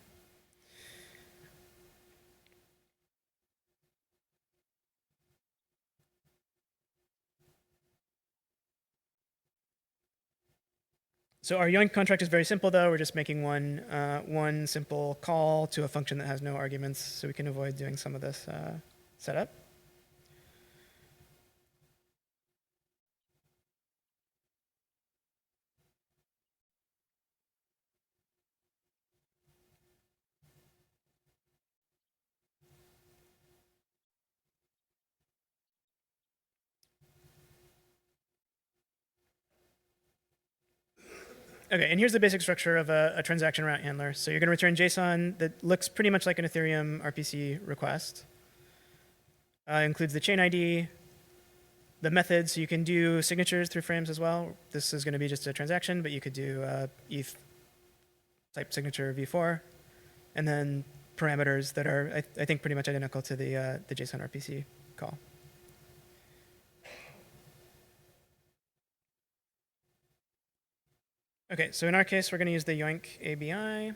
So our Yoink contract is very simple, though. We're just making one simple call to a function that has no arguments, so we can avoid doing some of this setup. Okay, and here's the basic structure of a transaction route handler. So you're going to return JSON that looks pretty much like an Ethereum RPC request. Includes the chain ID, the method, so you can do signatures through frames as well. This is going to be just a transaction, but you could do ETH type signature v4, and then parameters that are, I think, pretty much identical to the JSON RPC call. Okay, so in our case, we're going to use the Yoink ABI.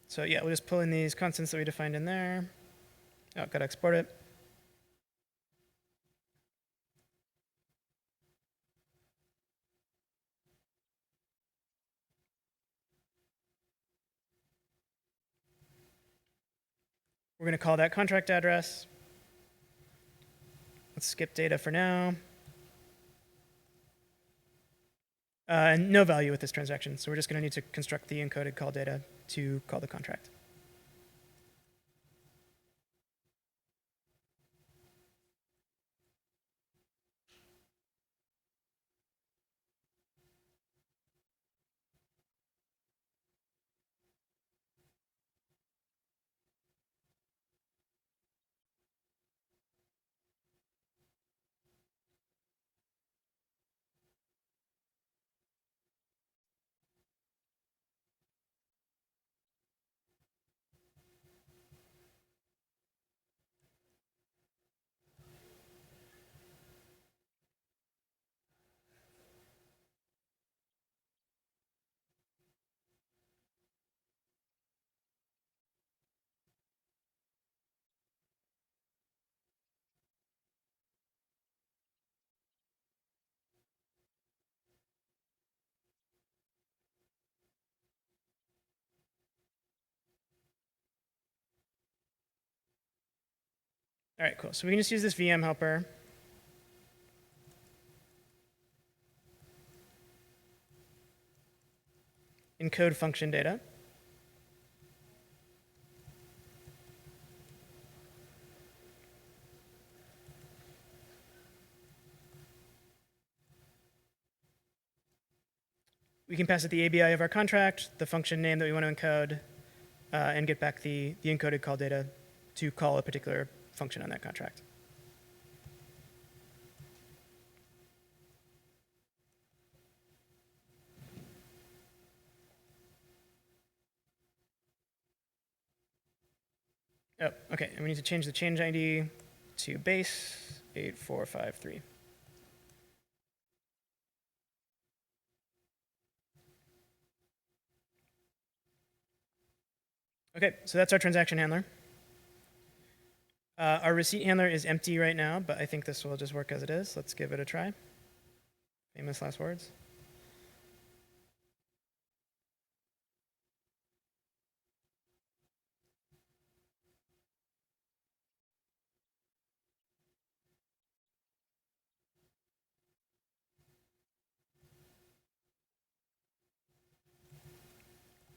So yeah, we'll just pull in these constants that we defined in there. Oh, got to export it. We're going to call that contract address. Let's skip data for now. And no value with this transaction, so we're just going to need to construct the encoded call data to call the contract. All right, cool. So we can just use this VM helper. Encode function data. We can pass it the ABI of our contract, the function name that we want to encode, and get back the encoded call data to call a particular function on that contract. Oh, okay, and we need to change the change ID to base 8453. Okay, so that's our transaction handler. Our receipt handler is empty right now, but I think this will just work as it is. Let's give it a try. Famous last words.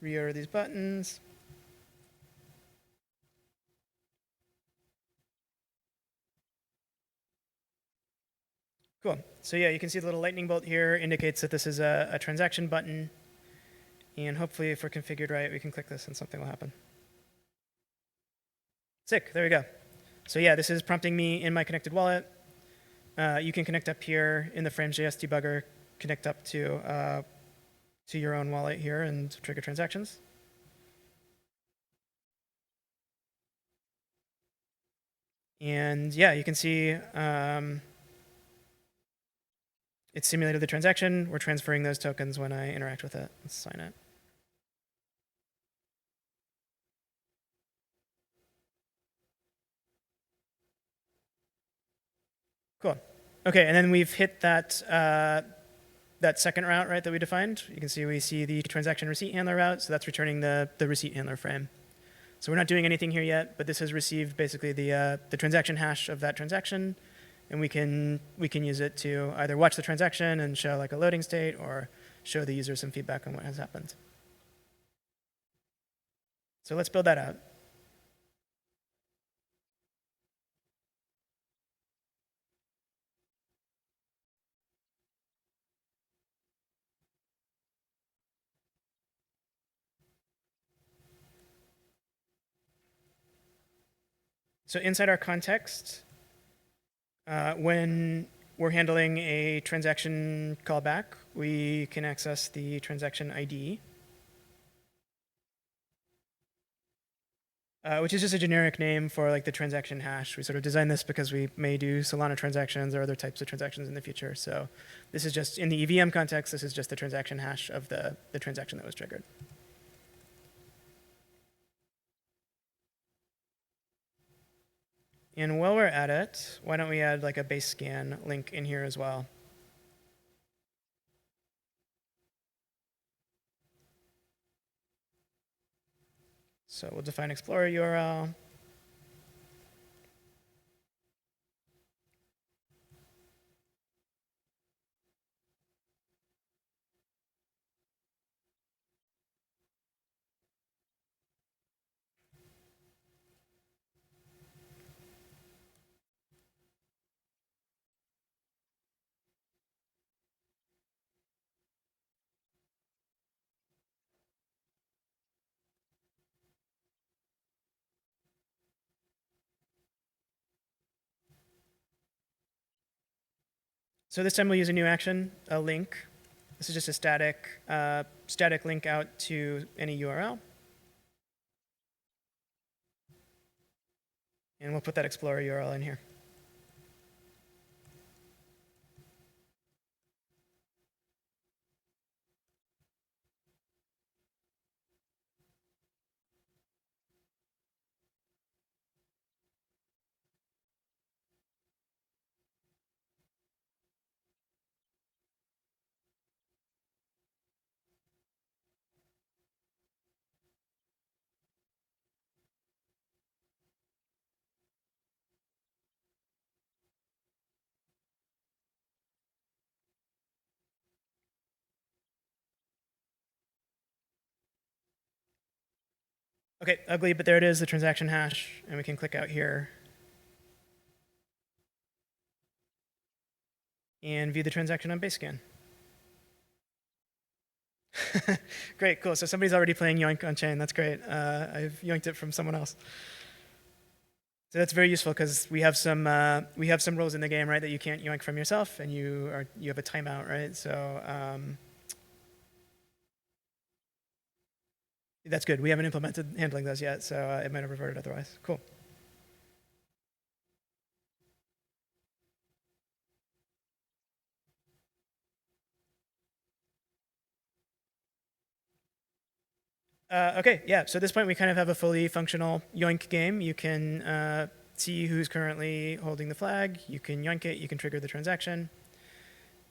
Reorder these buttons. Cool. So yeah, you can see the little lightning bolt here indicates that this is a transaction button. And hopefully if we're configured right, we can click this and something will happen. Sick, there we go. So yeah, this is prompting me in my connected wallet. You can connect up here in the Frames.js debugger, connect up to your own wallet here and trigger transactions. And yeah, you can see it simulated the transaction. We're transferring those tokens when I interact with it. Let's sign it. Cool. Okay, and then we've hit that that second route, right, that we defined. You can see we see the transaction receipt handler route, so that's returning the receipt handler frame. So we're not doing anything here yet, but this has received basically the transaction hash of that transaction, and we can use it to either watch the transaction and show like a loading state or show the user some feedback on what has happened. So let's build that out. So inside our context, when we're handling a transaction callback, we can access the transaction ID, which is just a generic name for like the transaction hash. We sort of designed this because we may do Solana transactions or other types of transactions in the future. So this is just, in the EVM context, this is just the transaction hash of the transaction that was triggered. And while we're at it, why don't we add like a base scan link in here as well? So we'll define Explorer URL. So this time we'll use a new action, a link. This is just a static link out to any URL. And we'll put that Explorer URL in here. Okay, ugly, but there it is, the transaction hash, and we can click out here and view the transaction on Basescan. Great, cool. So somebody's already playing Yoink on chain. That's great. I've yoinked it from someone else. So that's very useful because we have some rules in the game, right, that you can't yoink from yourself, and you have a timeout, right? So that's good. We haven't implemented handling those yet, so it might have reverted otherwise. Cool. Okay, yeah. So at this point, we kind of have a fully functional yoink game. You can see who's currently holding the flag. You can yoink it. You can trigger the transaction.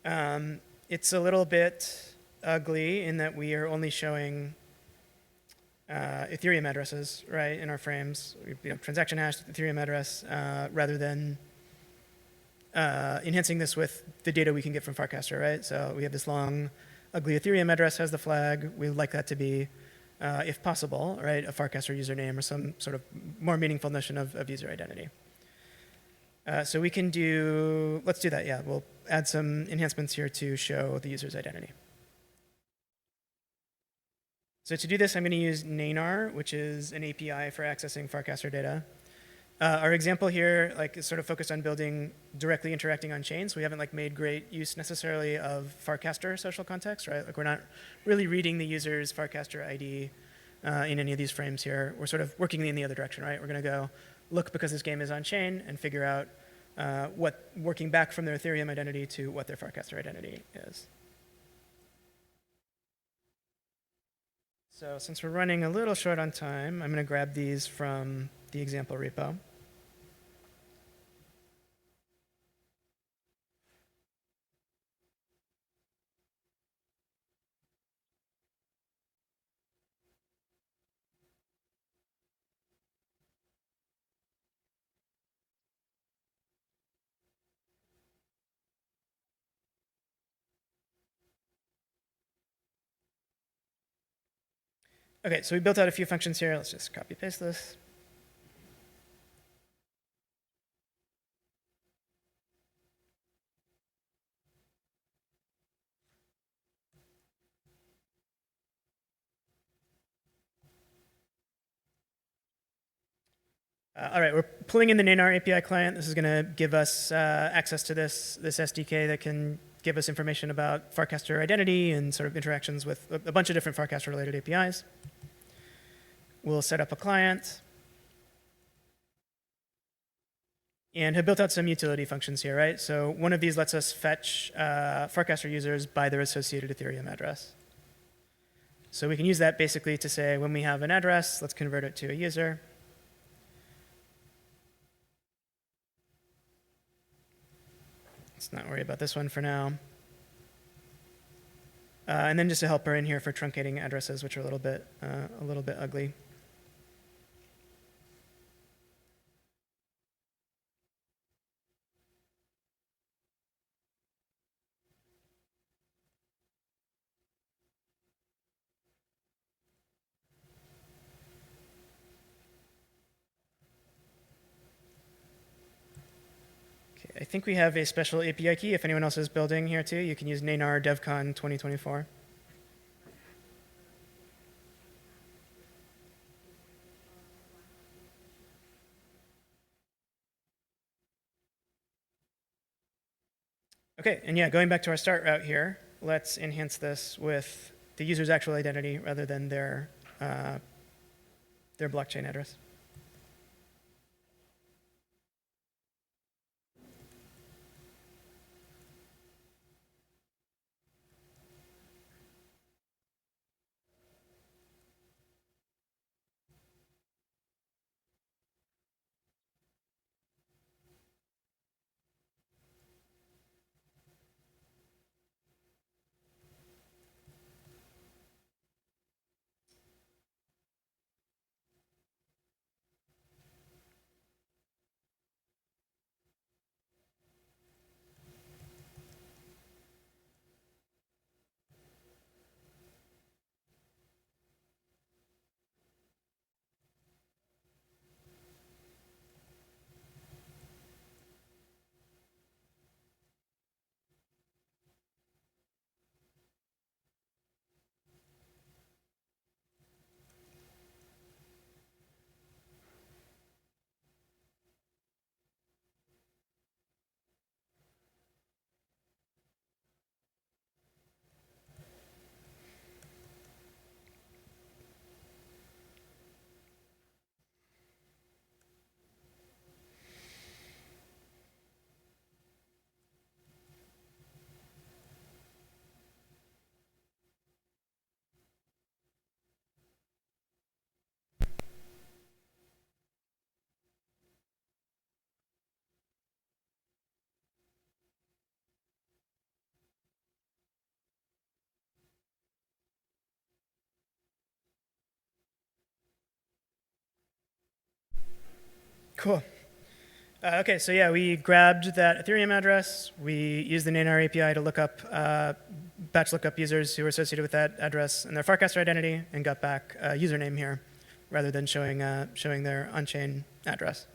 It's a little bit ugly in that we are only showing Ethereum addresses, right, in our frames. Transaction hash, Ethereum address, rather than enhancing this with the data we can get from Farcaster, right? So we have this long, ugly Ethereum address has the flag. We would like that to be, if possible, right, a Farcaster username or some sort of more meaningful notion of user identity. So we can let's do that, yeah. We'll add some enhancements here to show the user's identity. So to do this, I'm going to use Nanar, which is an API for accessing Farcaster data. Our example here is sort of focused on building directly interacting on chains. We haven't made great use necessarily of Farcaster social context, right? We're not really reading the user's Farcaster ID in any of these frames here. We're sort of working in the other direction, right? We're going to go look because this game is on chain and figure out working back from their Ethereum identity to what their Farcaster identity is. So since we're running a little short on time, I'm going to grab these from the example repo. Okay, so we built out a few functions here. Let's just copy paste this. All right, we're pulling in the Nanar API client. This is going to give us access to this SDK that can give us information about Farcaster identity and sort of interactions with a bunch of different Farcaster-related APIs. We'll set up a client and have built out some utility functions here, right? So one of these lets us fetch Farcaster users by their associated Ethereum address. So we can use that basically to say when we have an address, let's convert it to a user. Let's not worry about this one for now. And then just a helper in here for truncating addresses, which are a little bit ugly. I think we have a special API key. If anyone else is building here too, you can use Nanar Devcon 2024. Okay, and yeah, going back to our start route here, let's enhance this with the user's actual identity rather than their blockchain address. Cool. Okay, so yeah, we grabbed that Ethereum address. We used the Nanar API to look up batch lookup users who were associated with that address and their Farcaster identity, and got back a username here, rather than showing their on-chain address.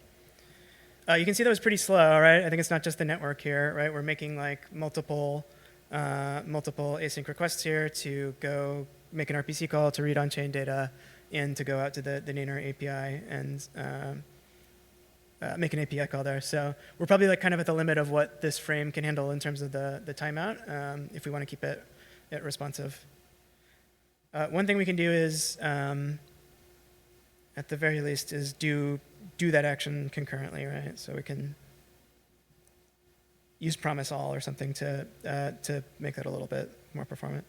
You can see that was pretty slow, right? I think it's not just the network here, right? We're making like multiple async requests here to go make an RPC call to read on-chain data and to go out to the Nanar API and make an API call there. So we're probably like kind of at the limit of what this frame can handle in terms of the timeout if we want to keep it responsive. One thing we can do is, at the very least, is do that action concurrently, right? So we can use promise all or something to make that a little bit more performant.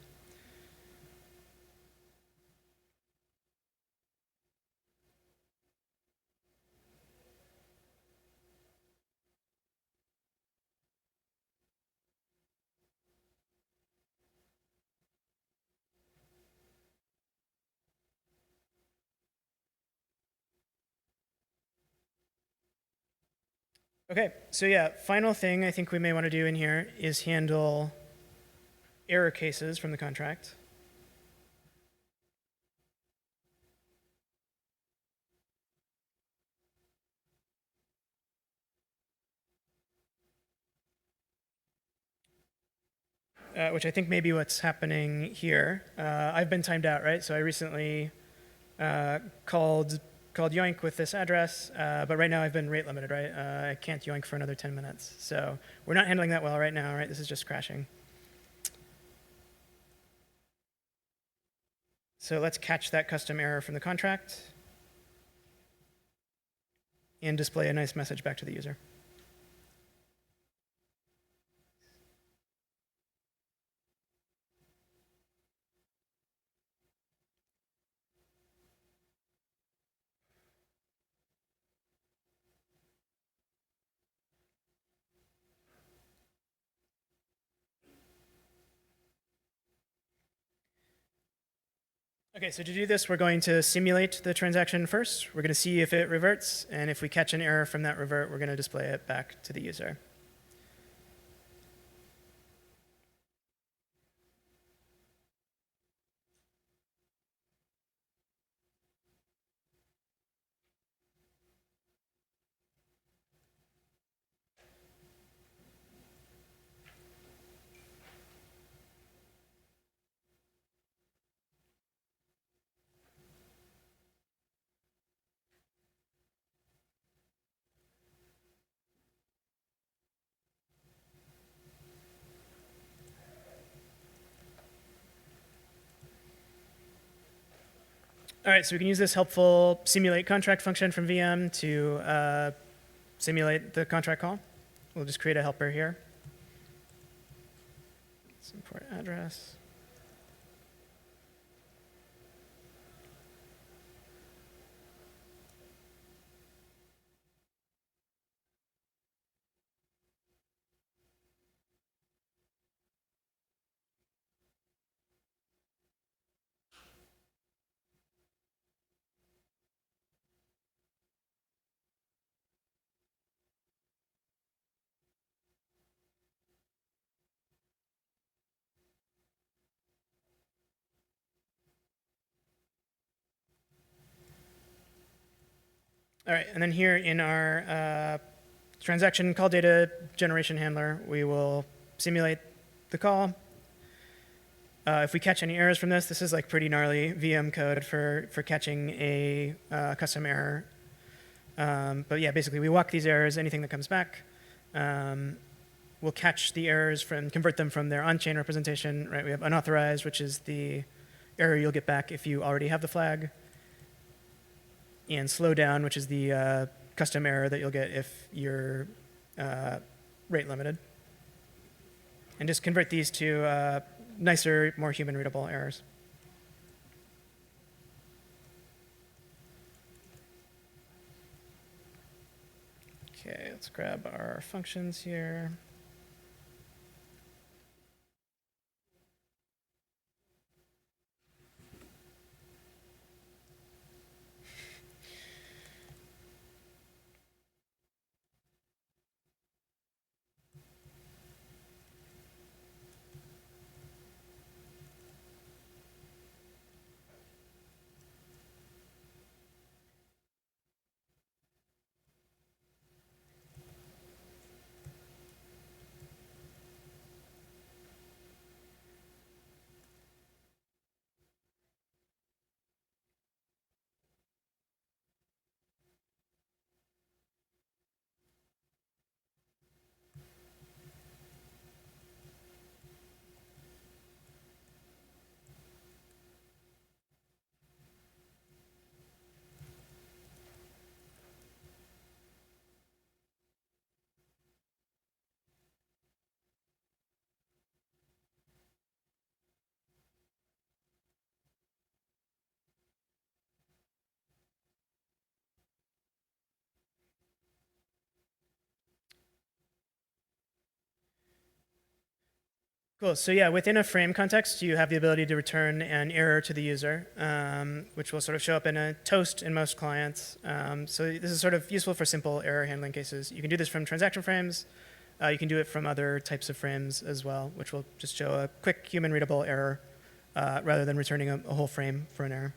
Okay, so yeah, final thing I think we may want to do in here is handle error cases from the contract. Which I think may be what's happening here. I've been timed out, right? So I recently called yoink with this address, but right now I've been rate limited, right? I can't yoink for another 10 minutes. So we're not handling that well right now, right? This is just crashing. So let's catch that custom error from the contract and display a nice message back to the user. Okay, so to do this, we're going to simulate the transaction first. We're going to see if it reverts, and if we catch an error from that revert, we're going to display it back to the user. All right, so we can use this helpful simulate contract function from VM to simulate the contract call. We'll just create a helper here. Let's import address. All right, and then here in our transaction call data generation handler, we will simulate the call. If we catch any errors from this, this is like pretty gnarly VM code for catching a custom error. But yeah, basically we walk these errors, anything that comes back. We'll catch the errors from, convert them from their on-chain representation, right? We have unauthorized, which is the error you'll get back if you already have the flag. And slow down, which is the custom error that you'll get if you're rate limited. And just convert these to nicer, more human readable errors. Okay, let's grab our functions here. Cool. So yeah, within a frame context, you have the ability to return an error to the user, which will sort of show up in a toast in most clients. So this is sort of useful for simple error handling cases. You can do this from transaction frames. You can do it from other types of frames as well, which will just show a quick human readable error rather than returning a whole frame for an error.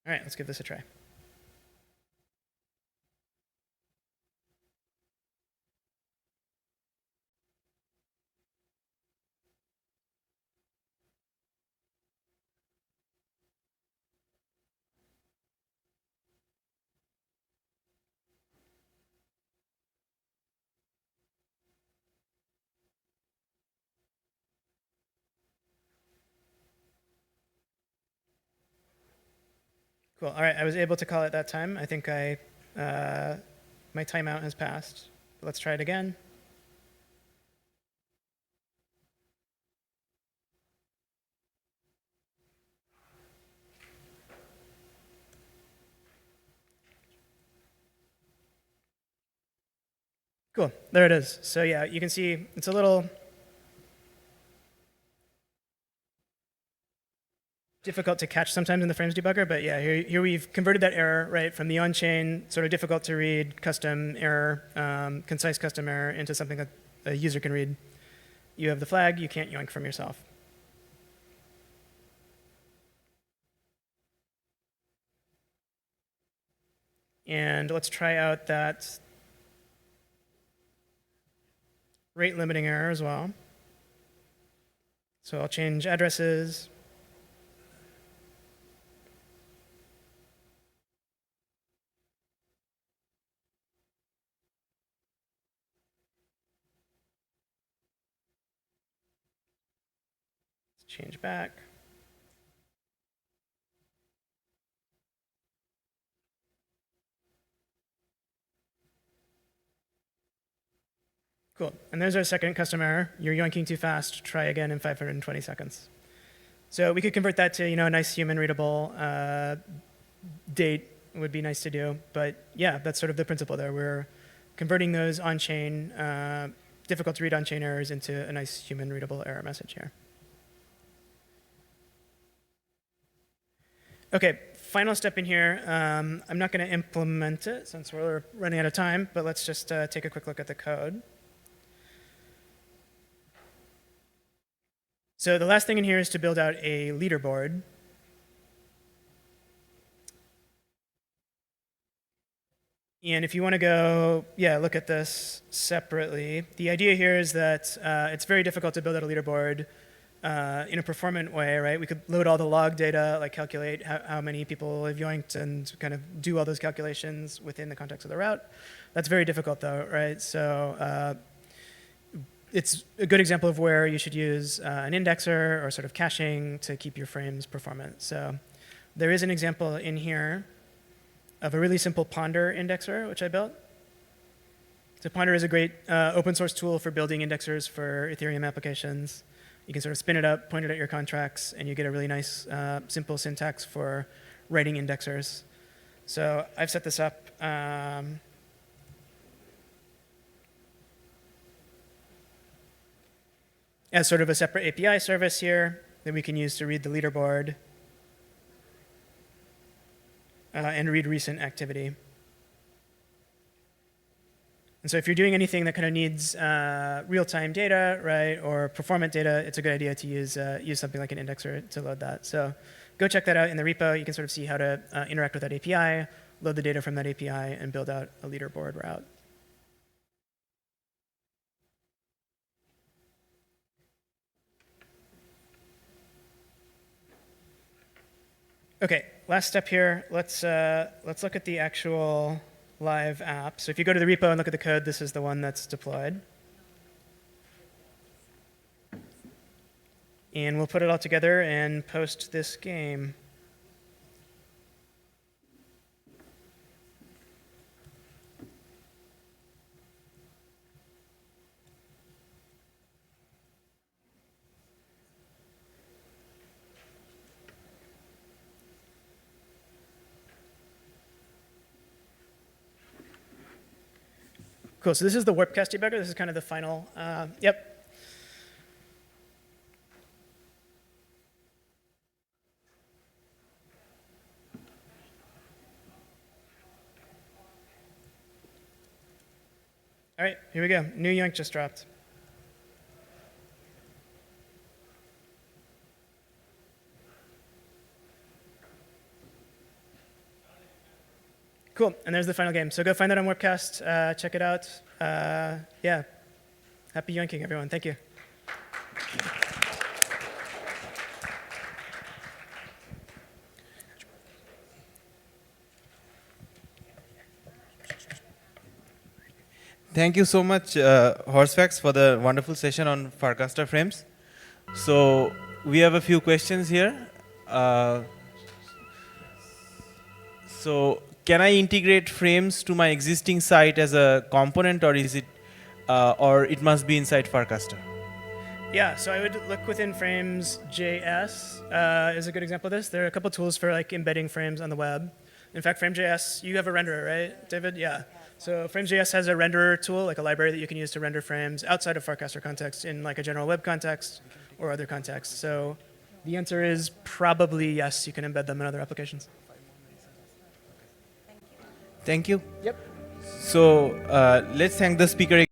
All right, let's give this a try. Cool. All right, I was able to call it that time. I think my timeout has passed. Let's try it again. Cool, there it is. So yeah, you can see it's a little difficult to catch sometimes in the frames debugger, but yeah, here we've converted that error, right, from the on-chain, sort of difficult to read custom error, concise custom error, into something that a user can read. You have the flag, you can't yoink from yourself. And let's try out that rate limiting error as well. So I'll change addresses. Let's change back. Cool, and there's our second custom error. You're yoinking too fast, try again in 520 seconds. So we could convert that to a nice human readable date would be nice to do. But yeah, that's sort of the principle there. We're converting those on-chain, difficult to read on-chain errors into a nice human readable error message here. Okay, final step in here. I'm not going to implement it since we're running out of time, but let's just take a quick look at the code. So the last thing in here is to build out a leaderboard. And if you want to go, look at this separately, the idea here is that it's very difficult to build out a leaderboard in a performant way, right? We could load all the log data, like calculate how many people have yoinked and kind of do all those calculations within the context of the route. That's very difficult though, right? So it's a good example of where you should use an indexer or sort of caching to keep your frames performant. So there is an example in here of a really simple ponder indexer, which I built. So Ponder is a great open source tool for building indexers for Ethereum applications. You can sort of spin it up, point it at your contracts, and you get a really nice simple syntax for writing indexers. So I've set this up as sort of a separate API service here that we can use to read the leaderboard and read recent activity. And so if you're doing anything that kind of needs real-time data, right, or performant data, it's a good idea to use something like an indexer to load that. So go check that out in the repo. You can sort of see how to interact with that API, load the data from that API, and build out a leaderboard route. Okay, last step here. Let's look at the actual live app. So if you go to the repo and look at the code, this is the one that's deployed. And we'll put it all together and post this game. Cool. So this is the Warpcast debugger. This is kind of the final. Yep. All right, here we go. New yoink just dropped. Cool, and there's the final game. So go find that on Warpcast, check it out. Yeah, happy yoinking, everyone. Thank you. Thank you so much, Horsefacts, for the wonderful session on Farcaster frames. So we have a few questions here. So can I integrate frames to my existing site as a component, or is it, or it must be inside Farcaster? Yeah, so I would look within frames.js is a good example of this. There are a couple tools for like embedding frames on the web. In fact, frame.js, you have a renderer, right, David? Yeah. So frame.js has a renderer tool, like a library that you can use to render frames outside of Farcaster context in like a general web context or other contexts. So the answer is probably yes, you can embed them in other applications. Thank you. Yep. So let's thank the speaker.